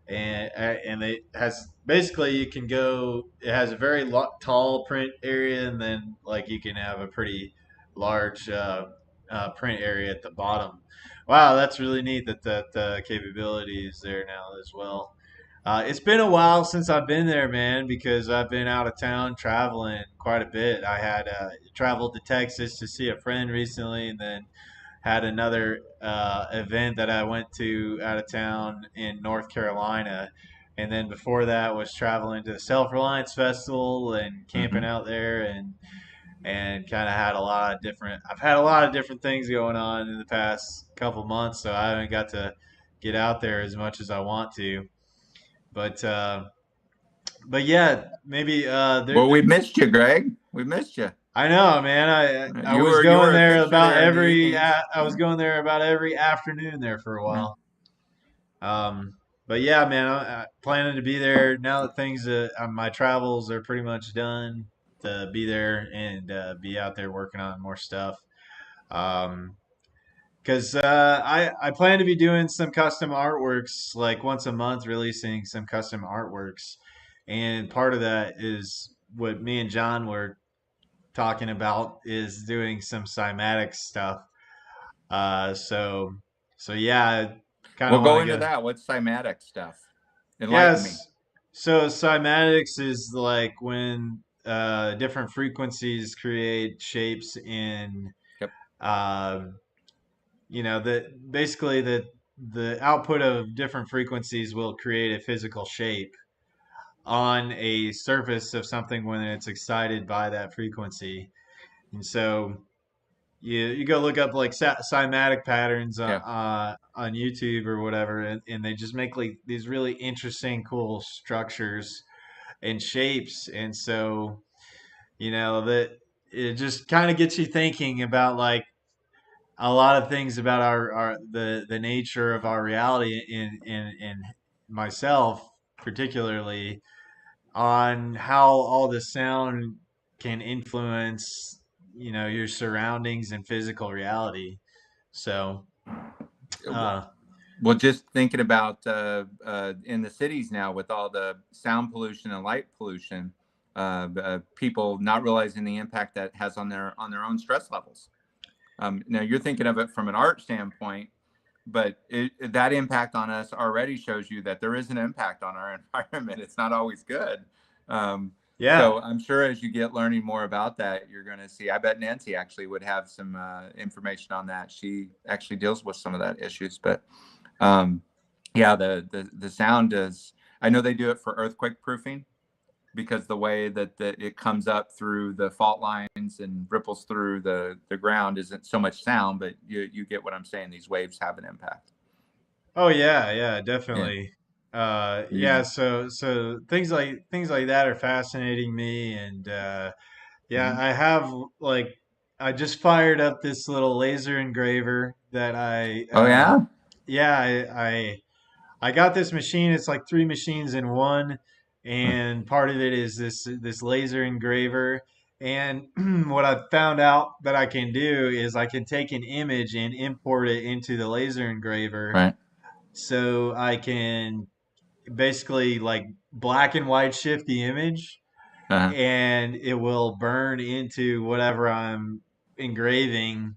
S1: and it has basically you can go. It has a very tall print area, and then like you can have a pretty large print area at the bottom. Wow, that's really neat that capability is there now as well. It's been a while since I've been there, man, because I've been out of town traveling quite a bit. I had traveled to Texas to see a friend recently, and then had another event that I went to out of town in North Carolina. And then before that was traveling to the Self Reliance Festival and camping out there and kind of had a lot of different. I've had a lot of different things going on in the past couple months, so I haven't got to get out there as much as I want to. But yeah, maybe
S2: Well, we missed you, Greg. We missed you.
S1: I know, man. I
S2: You
S1: was
S2: were
S1: going
S2: a
S1: there
S2: fixture
S1: about
S2: there in the
S1: every
S2: evenings.
S1: I was going there about every afternoon there for a
S2: Yeah.
S1: while. Um, but yeah, man, I planning to be there now that things my travels are pretty much done. To be there and be out there working on more stuff. Um, because I plan to be doing some custom artworks like once a month, releasing some custom artworks, and part of that is what me and John were talking about is doing some cymatic stuff. So yeah, I kind
S2: We'll
S1: of want
S2: go
S1: to
S2: into
S1: go.
S2: that. What's cymatic stuff? Enlighten me.
S1: Yes. So cymatics is like when different frequencies create shapes in
S2: Yep.
S1: um, that basically the output of different frequencies will create a physical shape on a surface of something when it's excited by that frequency. And so you go look up like cymatic patterns
S2: Yeah.
S1: on YouTube or whatever, and they just make like these really interesting, cool structures and shapes. And so that it just kind of gets you thinking about like a lot of things about our the nature of our reality in myself particularly on how all the sound can influence your surroundings and physical reality. So uh
S2: Well, just thinking about in the cities now with all the sound pollution and light pollution, people not realizing the impact that has on their own stress levels. Now you're thinking of it from an art standpoint, but that impact on us already shows you that there is an impact on our environment. It's not always good. Um,
S1: yeah.
S2: so I'm sure as you get learning more about that, you're going to see. I bet Nancy actually would have some information on that. She actually deals with some of that issues, but um, yeah, the sound is. I know they do it for earthquake proofing because the way that it comes up through the fault lines and ripples through the ground isn't so much sound, but you get what I'm saying. These waves have an impact.
S1: Oh yeah, yeah,
S2: Yeah.
S1: definitely.
S2: You,
S1: Yeah, so things like that are fascinating me, and yeah,
S2: mhm.
S1: I have like I just fired up this little laser engraver that
S2: Oh yeah.
S1: yeah, I got this machine. It's like three machines in one,
S2: Huh.
S1: and part of it is this laser engraver. And what I found out that I can do is I can take an image and import it into the laser engraver,
S2: Right.
S1: so I can basically like black and white shift the image,
S2: Uh-huh.
S1: and it will burn into whatever I'm engraving,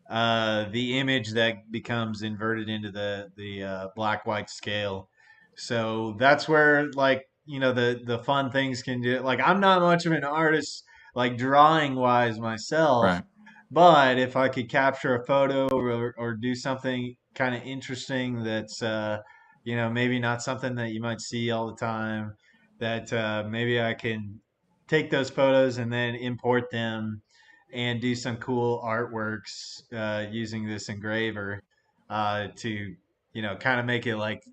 S1: the image that becomes inverted into the black white scale. So that's where like the fun things can do. Like I'm not much of an artist like drawing wise myself,
S2: Right.
S1: but if I could capture a photo or do something kind of interesting that's maybe not something that you might see all the time, that maybe I can take those photos and then import them and do some cool artworks using this engraver to kind of make it like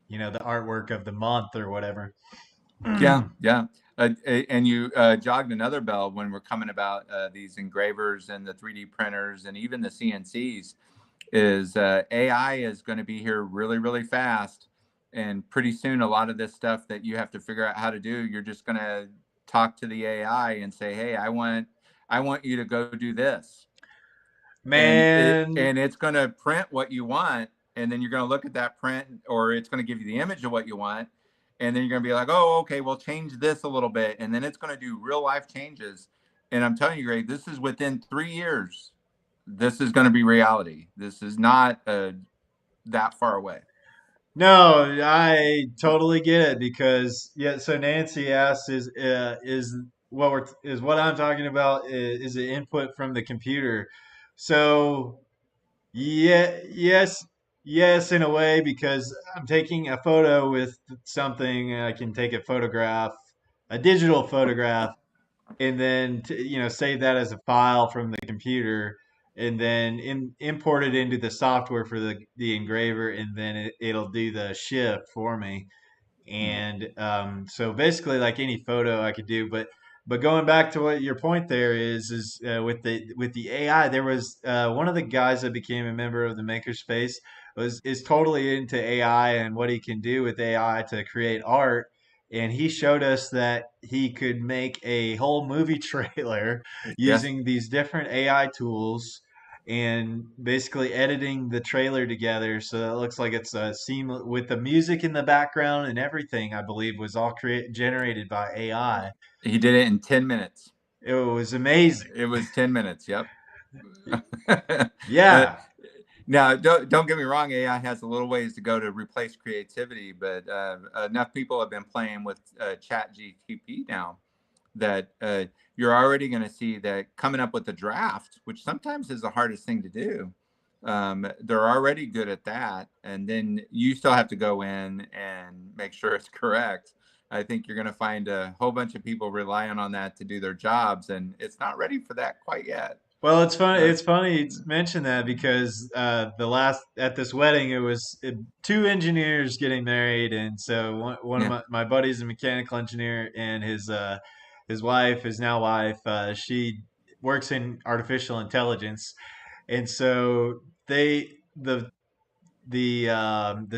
S1: the artwork of the month or whatever.
S2: Yeah. Yeah. And you jogged another bell when we're coming about these engravers and the 3D printers and even the CNCs. Is AI is going to be here really, really fast. And pretty soon, a lot of this stuff that you have to figure out how to do, you're just going to talk to the AI and say, "Hey, I want you to go do this,"
S1: Man,
S2: and it's going to print what you want, and then you're going to look at that print, or it's going to give you the image of what you want, and then you're going to be like, "Oh, okay, well, change this a little bit," and then it's going to do real life changes. And I'm telling you, Greg, this is within 3 years. This is going to be reality. This is not that far away.
S1: no, I totally get it because yeah. So Nancy asked, is what I'm talking about is the input from the computer? So yeah, yes, yes, in a way, because I'm taking a photo with something. I can take a photograph, a digital photograph, and then save that as a file from the computer, and then import it into the software for the engraver, and then it'll do the shift for me. And so basically, like any photo I could do, but going back to what your point there is with the AI, there was one of the guys that became a member of the Makerspace is totally into AI and what he can do with AI to create art. And he showed us that he could make a whole movie trailer
S2: Yes,
S1: using these different AI tools and basically editing the trailer together so that it looks like it's a seamless with the music in the background and everything. I believe was all generated by AI.
S2: he did it in 10 minutes.
S1: It was amazing.
S2: It was 10 minutes. Yep. uh,
S1: Yeah.
S2: Now, don't get me wrong. AI has a little ways to go to replace creativity, but enough people have been playing with Chat GTP now that you're already going to see that coming up with the draft, which sometimes is the hardest thing to do. They're already good at that, and then you still have to go in and make sure it's correct. I think you're going to find a whole bunch of people relying on that to do their jobs, and it's not ready for that quite yet.
S1: Well, it's funny.
S2: Uh,
S1: It's funny you mention that because the last at this wedding, it was two engineers getting married, and so one of
S2: yeah,
S1: my buddy's a mechanical engineer, and his wife, his now wife, she works in artificial intelligence, and so they the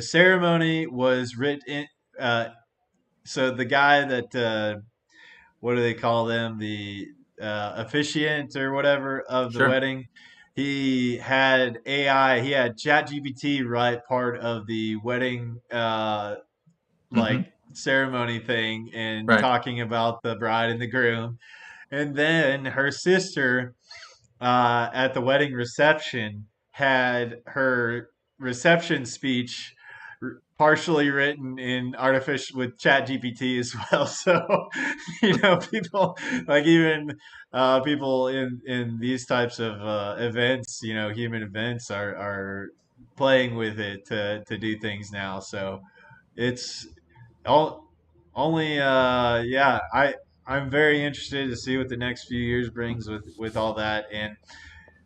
S1: ceremony was written. Uh, so the guy that what do they call them? The officiant or whatever of the
S2: sure.
S1: wedding. He had AI. He had ChatGPT write part of the wedding
S2: Hmm.
S1: like ceremony thing and
S2: Right.
S1: talking about the bride and the groom. And then her sister at the wedding reception had her reception speech partially written in artificial with chat gpt as well. So people like even people in these types of events, human events are playing with it to do things now. So it's all only yeah, I'm very interested to see what the next few years brings with all that. And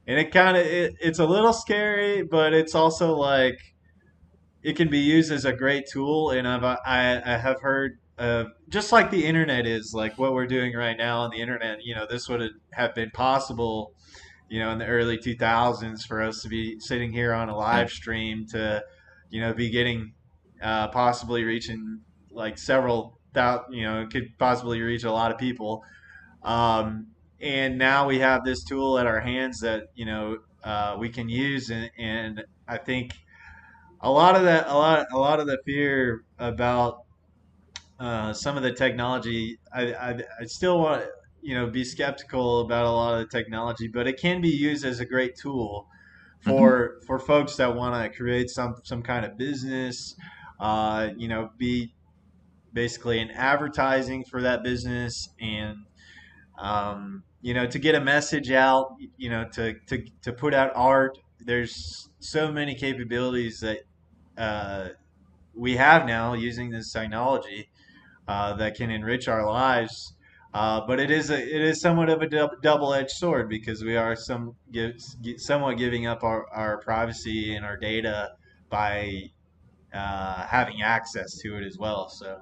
S1: it kind of it's a little scary, but it's also like it can be used as a great tool. And I have heard just like the internet is like what we're doing right now on the internet. This would have been possible, in the early 2000s for us to be sitting here on a
S2: Yeah.
S1: live stream to, be getting possibly reaching like several thousand, it could possibly reach a lot of people. Um, and now we have this tool at our hands that we can use, and I think a lot of the fear about some of the technology, I still want to be skeptical about a lot of the technology, but it can be used as a great tool
S2: Hmm.
S1: for folks that want to create some kind of business, be basically an advertising for that business and to get a message out, to put out art. There's so many capabilities that uh, we have now using this technology that can enrich our lives. But it is somewhat of a double-edged sword because we are somewhat giving up our privacy and our data by having access to it as well. So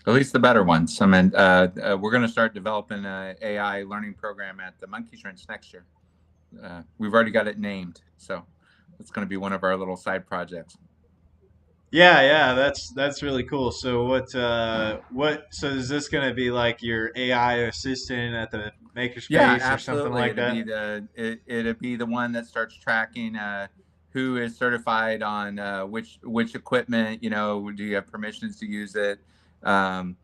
S2: At least the better ones. I mean, we're going to start developing an AI learning program at the Monkey Ranch next year. We've already got it named, so it's going to be one of our little side projects.
S1: yeah, yeah, that's really cool. So so is this going to be like your AI assistant at the
S2: Yeah,
S1: Makerspace or something
S2: absolutely.
S1: like that?
S2: It'd be the one that starts tracking who is certified on which equipment. You know, do you have permissions to use it? Um,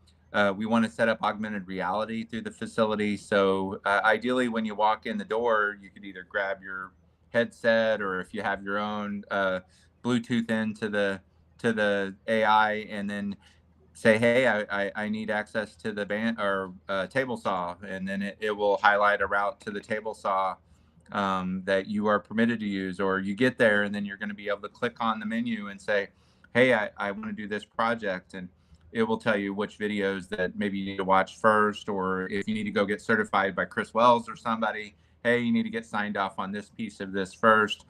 S2: we want to set up augmented reality through the facility. So ideally, when you walk in the door, you could either grab your headset or if you have your own Bluetooth into the AI, and then say, hey, I need access to the band or table saw, and then it will highlight a route to the table saw that you are permitted to use. Or you get there, and then you're going to be able to click on the menu and say, hey, I want to do this project. And it will tell you which videos that maybe you need to watch first, or if you need to go get certified by Chris Wells or somebody, hey, you need to get signed off on this piece of this first.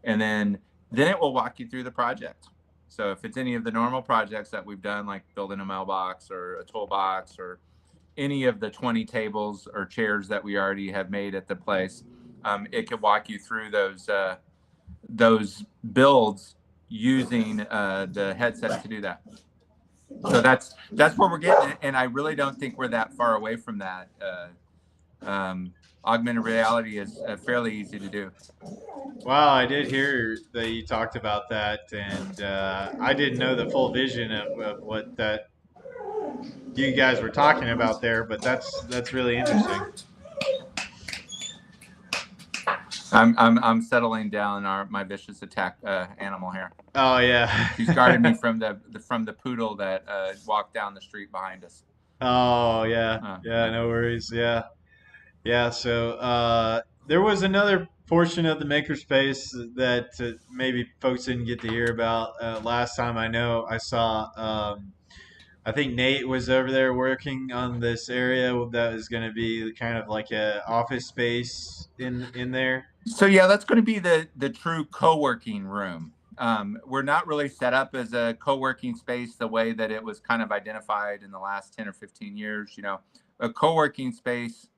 S2: And then it will walk you through the project. So if it's any of the normal projects that we've done, like building a mailbox or a toolbox or any of the 20 tables or chairs that we already have made at the place, it can walk you through those builds using the headset to do that. So that's where we're getting, and I really don't think we're that far away from that. Augmented reality is fairly easy to do.
S1: Wow, I did hear that you talked about that, and I didn't know the full vision of what that you guys were talking about there, but that's really interesting.
S2: I'm settling down my vicious attack animal here.
S1: Oh yeah.
S2: She's guarded me from the poodle that walked down the street behind us.
S1: Oh yeah. Yeah,
S2: Yeah.
S1: no worries. Yeah. Yeah, so there was another portion of the makerspace that maybe folks didn't get to hear about last time. I know I saw. I think Nate was over there working on this area that was going to be kind of like a office space in there.
S2: So yeah, that's going to be the true co-working room. We're not really set up as a co-working space the way that it was kind of identified in the last 10 or 15 years. You know, a co-working space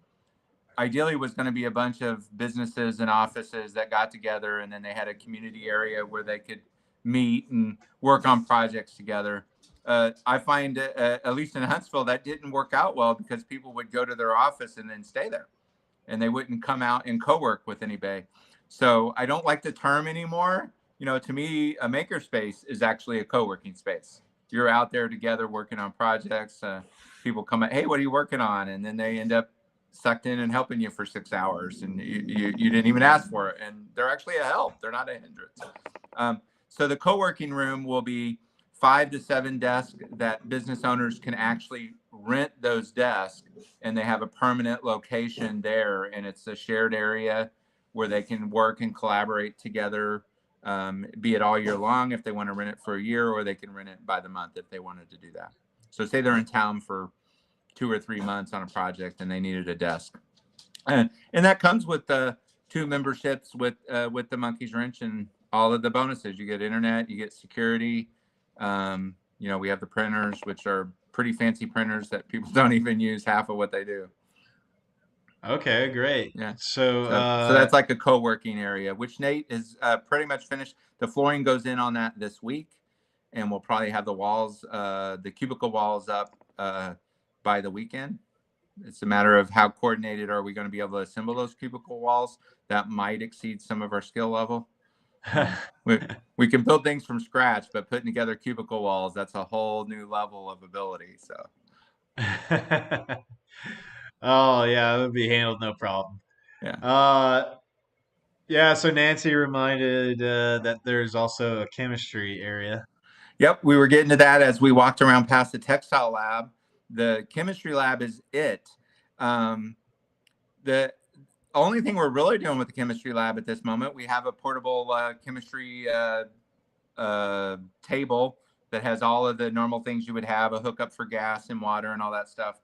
S2: ideally was going to be a bunch of businesses and offices that got together, and then they had a community area where they could meet and work on projects together. I find, at least in Huntsville, that didn't work out well because people would go to their office and then stay there, and they wouldn't come out and co-work with anybody. So I don't like the term anymore. You know, to me, a makerspace is actually a co-working space. You're out there together working on projects. People come at, hey, what are you working on? And then they end up sucked in and helping you for 6 hours, and you didn't even ask for it. And they're actually a help. They're not a hindrance. So the co-working room will be 5 to 7 desks that business owners can actually rent those desks, and they have a permanent location there, and it's a shared area where they can work and collaborate together, be it all year long if they want to rent it for a year, or they can rent it by the month if they wanted to do that. So say they're in town for 2 or 3 months on a project and they needed a desk, and that comes with the 2 memberships with the Monkey's Wrench and all of the bonuses. You get internet, you get security. You know, we have the printers, which are pretty fancy printers that people don't even use half of what they do.
S1: Okay, great.
S2: Yeah.
S1: So
S2: So that's like a co-working area, which Nate is pretty much finished. The flooring goes in on that this week, and we'll probably have the walls, the cubicle walls up by the weekend. It's a matter of how coordinated are we going to be able to assemble those cubicle walls. That might exceed some of our skill level. We, we can build things from scratch, but putting together cubicle walls, that's a whole new level of ability. So
S1: oh yeah, that would be handled no problem.
S2: yeah.
S1: Uh, yeah, so Nancy reminded that there's also a chemistry area.
S2: Yep, we were getting to that as we walked around past the textile lab. The chemistry lab is it. The only thing we're really doing with the chemistry lab at this moment, we have a portable chemistry table that has all of the normal things you would have, a hookup for gas and water and all that stuff.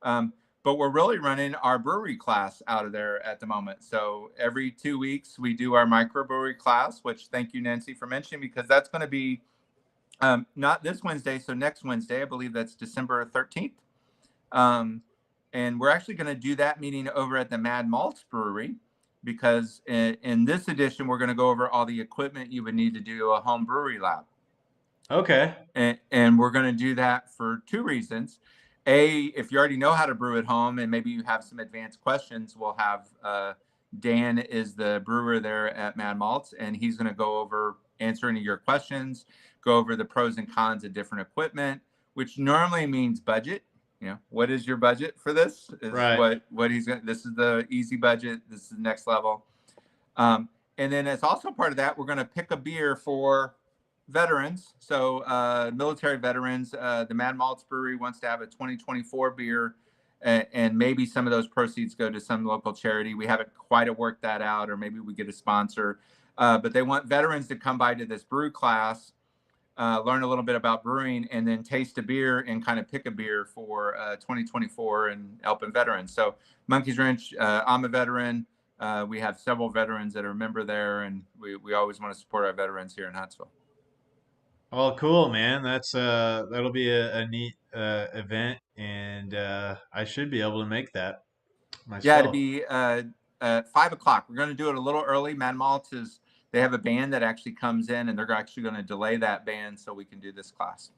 S2: But we're really running our brewery class out of there at the moment. So every 2 weeks we do our microbrewery class, which thank you, Nancy, for mentioning, because that's going to be not this Wednesday, so next Wednesday. I believe that's December 13th. And we're actually going to do that meeting over at the Mad Malts Brewery, because in this edition, we're going to go over all the equipment you would need to do a home brewery lab.
S1: Okay.
S2: And we're going to do that for 2 reasons. A, if you already know how to brew at home and maybe you have some advanced questions, we'll have Dan is the brewer there at Mad Malts, and he's going to go over answering your questions, go over the pros and cons of different equipment, which normally means budget. You know, what is your budget for this? Is
S1: Right.
S2: what he's going. This is the easy budget. This is the next level. And then as also part of that, we're going to pick a beer for veterans. So military veterans. The Mad Malts Brewery wants to have a 2024 beer, and maybe some of those proceeds go to some local charity. We haven't quite worked that out, or maybe we get a sponsor. But they want veterans to come by to this brew class, learn a little bit about brewing, and then taste a beer and kind of pick a beer for 2024 and helping veterans. So Monkey's Wrench, I'm a veteran. We have several veterans that are a member there, and we always want to support our veterans here in Huntsville.
S1: Well, cool, man. That'll be a neat event, and I should be able to make that
S2: Yeah, it'd
S1: myself.
S2: be 5 o'clock. We're going to do it a little early. Mad Malts is they have a band that actually comes in, and they're actually going to delay that band so we can do this class.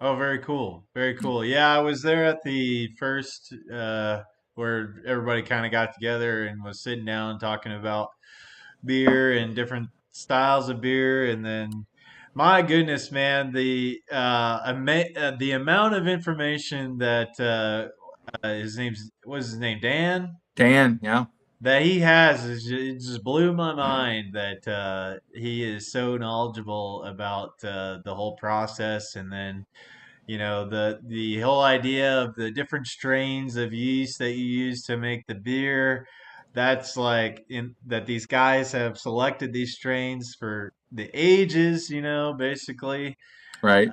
S1: Oh, very cool. Very cool. Yeah, I was there at the first where everybody kind of got together and was sitting down talking about beer and different styles of beer, and then my goodness, man, the amount of information that his name's what is his name, Dan,
S2: Dan, yeah.
S1: that he has is it just blew my mind that he is so knowledgeable about the whole process, and then the whole idea of the different strains of yeast that you use to make the beer. That's like in that these guys have selected these strains for the ages, basically
S2: Right.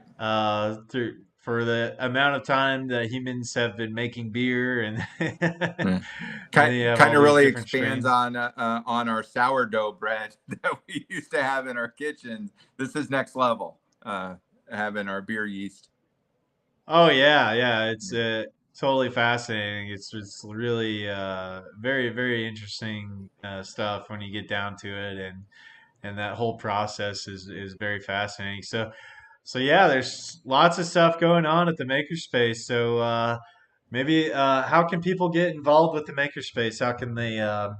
S1: through for the amount of time that humans have been making beer, and
S2: Yeah.
S1: and then you have
S2: Kind
S1: all
S2: of
S1: these
S2: really
S1: different
S2: expands
S1: strains.
S2: on our sourdough bread that we used to have in our kitchens. This is next level, having our beer yeast.
S1: Oh yeah, yeah, it's totally fascinating. It's really very very interesting stuff when you get down to it, and that whole process is very fascinating. So yeah, there's lots of stuff going on at the Makerspace. So maybe how can people get involved with the Makerspace? How can they
S2: Well,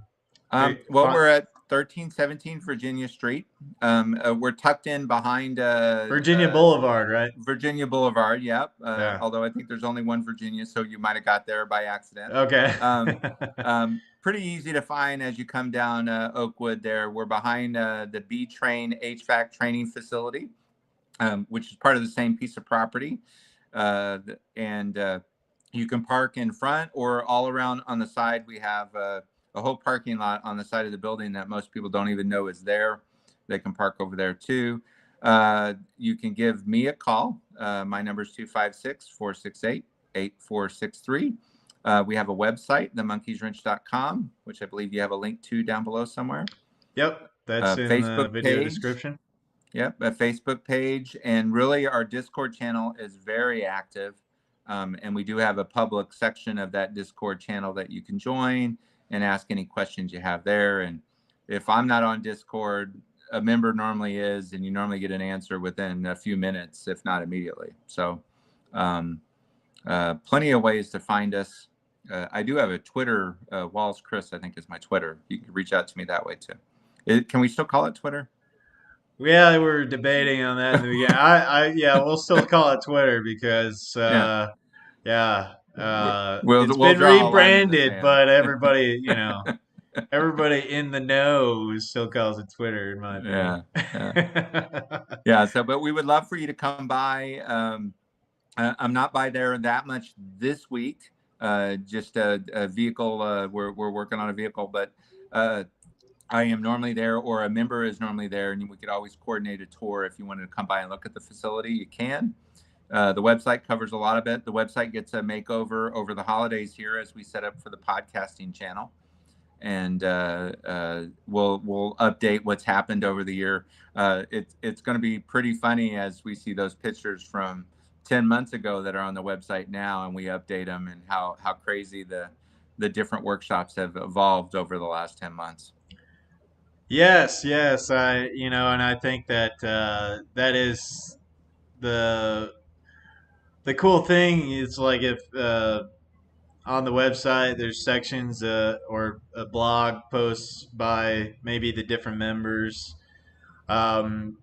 S1: find
S2: we're at 1317 Virginia Street. We're tucked in behind
S1: Virginia Boulevard, right?
S2: Virginia Boulevard. Yep.
S1: Yeah.
S2: Although I think there's only one Virginia, so you might have got there by accident.
S1: Okay.
S2: Um, Pretty easy to find as you come down Oakwood there. We're behind the B Train HVAC training facility, which is part of the same piece of property. And you can park in front or all around on the side. We have a whole parking lot on the side of the building that most people don't even know is there. They can park over there too. You can give me a call. My number is 256-468-8463. We have a website, themonkeyswrench.com, which I believe you have a link to down below somewhere.
S1: Yep, that's in the
S2: Facebook
S1: video
S2: page.
S1: description.
S2: Yep, a Facebook page. And really, our Discord channel is very active. And we do have a public section of that Discord channel that you can join and ask any questions you have there. And if I'm not on Discord, a member normally is, and you normally get an answer within a few minutes, if not immediately. So plenty of ways to find us. I do have a Twitter. Walls Chris, I think, is my Twitter. You can reach out to me that way too. Can we still call it Twitter?
S1: Yeah, we were debating on that in the beginning. Yeah, we'll still call it Twitter because,
S2: Yeah.
S1: yeah, it's
S2: We'll
S1: been
S2: draw a line in the
S1: rebranded,
S2: sand.
S1: but everybody in the know still calls it Twitter, in my opinion.
S2: Yeah, yeah, yeah. So, but we would love for you to come by. I'm not by there that much this week. Just a vehicle. We're working on a vehicle, but I am normally there, or a member is normally there, and we could always coordinate a tour if you wanted to come by and look at the facility. You can. The website covers a lot of it. The website gets a makeover over the holidays here as we set up for the podcasting channel, and we'll update what's happened over the year. It's going to be pretty funny as we see those pictures from 10 months ago that are on the website now, and we update them, and how crazy the different workshops have evolved over the last 10 months.
S1: Yes, yes, and I think that that is the the cool thing is like if on the website there's sections or blog posts by maybe the different members, and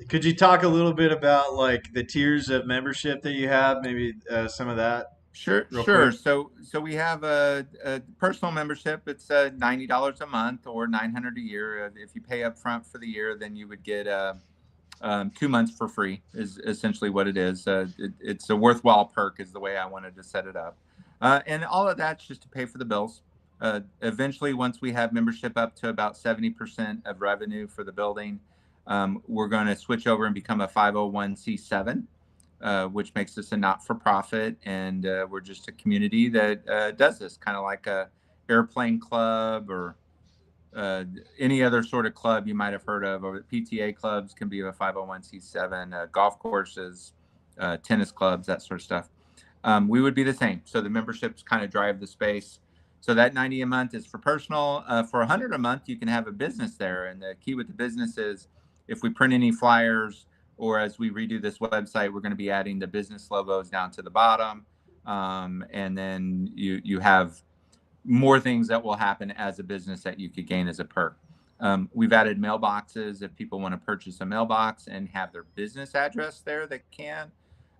S1: could you talk a little bit about like the tiers of membership that you have, maybe some of that
S2: Sure,
S1: real
S2: sure.
S1: quick?
S2: So we have a personal membership. It's $90 a month or $900 a year. If you pay up front for the year, then you would get 2 months for free. Is essentially what it is. It's a worthwhile perk, is the way I wanted to set it up. And all of that's just to pay for the bills. Eventually, once we have membership up to about 70% of revenue for the building, we're going to switch over and become a 501c7. Which makes us a not-for-profit, and we're just a community that does this, kind of like a airplane club or any other sort of club you might have heard of. Or PTA clubs can be a 501c7, golf courses, tennis clubs, that sort of stuff. We would be the same. So the memberships kind of drive the space. So that 90 a month is for personal. For 100 a month, you can have a business there. And the key with the business is if we print any flyers or as we redo this website, we're going to be adding the business logos down to the bottom. And then you have more things that will happen as a business that you could gain as a perk. We've added mailboxes if people want to purchase a mailbox and have their business address there, they can.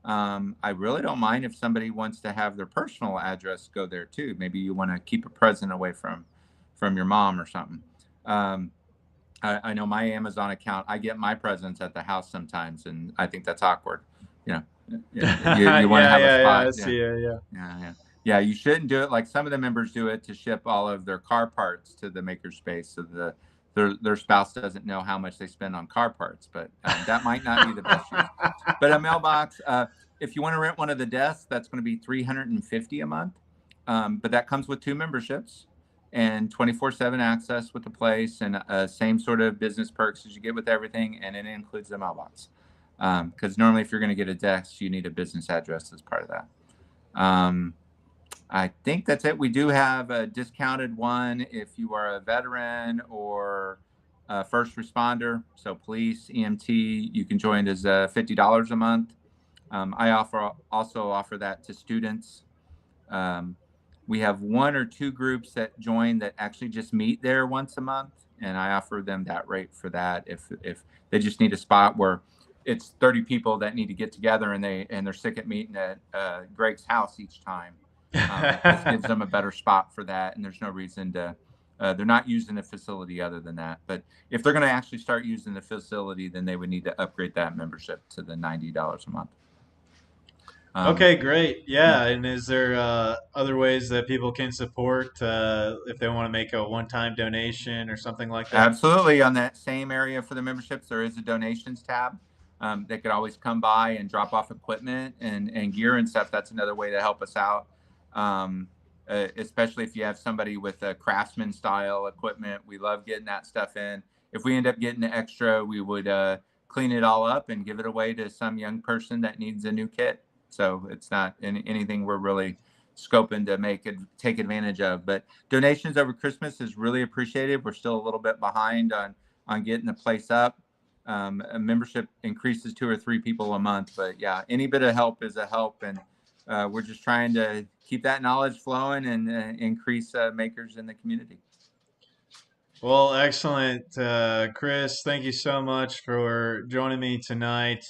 S2: I really don't mind if somebody wants to have their personal address go there too. Maybe you want to keep a present away from your mom or something. Um, I know my Amazon account, I get my presents at the house sometimes, and I think that's awkward. You know, you want to
S1: Yeah,
S2: have a
S1: yeah, I
S2: spot. Yeah,
S1: see it. Yeah.
S2: yeah. Yeah, you shouldn't do it like some of the members do it to ship all of their car parts to the Makerspace, so their spouse doesn't know how much they spend on car parts. But that might not be the best use. But a mailbox, if you want to rent one of the desks, that's going to be $350 a month. But that comes with 2 memberships and 24/7 access with the place, and same sort of business perks as you get with everything, and it includes the mailbox. Because normally, if you're going to get a desk, you need a business address as part of that. I think that's it. We do have a discounted one if you are a veteran or a first responder. So police, EMT, you can join as $50 a month. I also offer that to students. Um, we have 1 or 2 groups that join that actually just meet there once a month, and I offer them that rate for that if they just need a spot where it's 30 people that need to get together and they're sick at meeting at Greg's house each time. This gives them a better spot for that, and there's no reason to. They're not using the facility other than that. But if they're going to actually start using the facility, then they would need to upgrade that membership to the $90 a month.
S1: Okay, great.
S2: Yeah.
S1: Yeah, and is there other ways that people can support if they want to make a one-time donation or something like that?
S2: Absolutely. On that same area for the memberships, there is a donations tab. They could always come by and drop off equipment and gear and stuff. That's another way to help us out. Especially if you have somebody with a craftsman style equipment. We love getting that stuff in. If we end up getting the extra, we would clean it all up and give it away to some young person that needs a new kit. So it's not anything we're really scoping to take advantage of. But donations over Christmas is really appreciated. We're still a little bit behind on getting the place up. A membership increases 2 or 3 people a month, but yeah, any bit of help is a help, and we're just trying to keep that knowledge flowing and increase makers in the community.
S1: Well, excellent, Chris. Thank you so much for joining me tonight.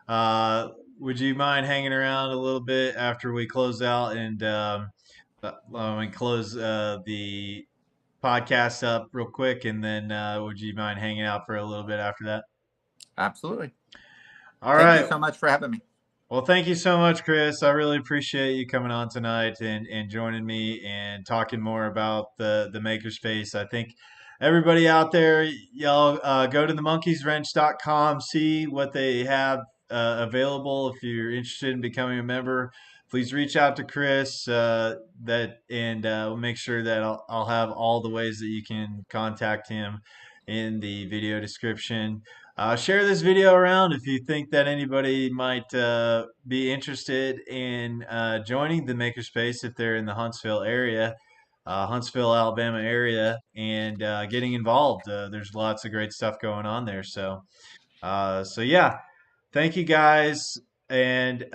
S1: Uh, would you mind hanging around a little bit after we close out and close the podcast up real quick, and then would you mind hanging out for a little bit after that?
S2: Absolutely.
S1: All
S2: Thank you
S1: right.
S2: so much for having me.
S1: Well, thank you so much, Chris. I really appreciate you coming on tonight and joining me and talking more about the makerspace. I think everybody out there, y'all go to themonkeyswrench.com, see what they have available. If you're interested in becoming a member, please reach out to Chris. We'll make sure that I'll have all the ways that you can contact him in the video description. Share this video around if you think that anybody might be interested in joining the Makerspace if they're in the Huntsville, Alabama area, and getting involved. There's lots of great stuff going on there. So yeah, thank you guys, and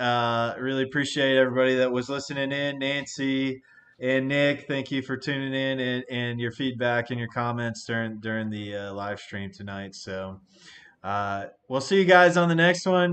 S1: really appreciate everybody that was listening in. Nancy and Nick, thank you for tuning in and your feedback and your comments during the live stream tonight. So. We'll see you guys on the next one.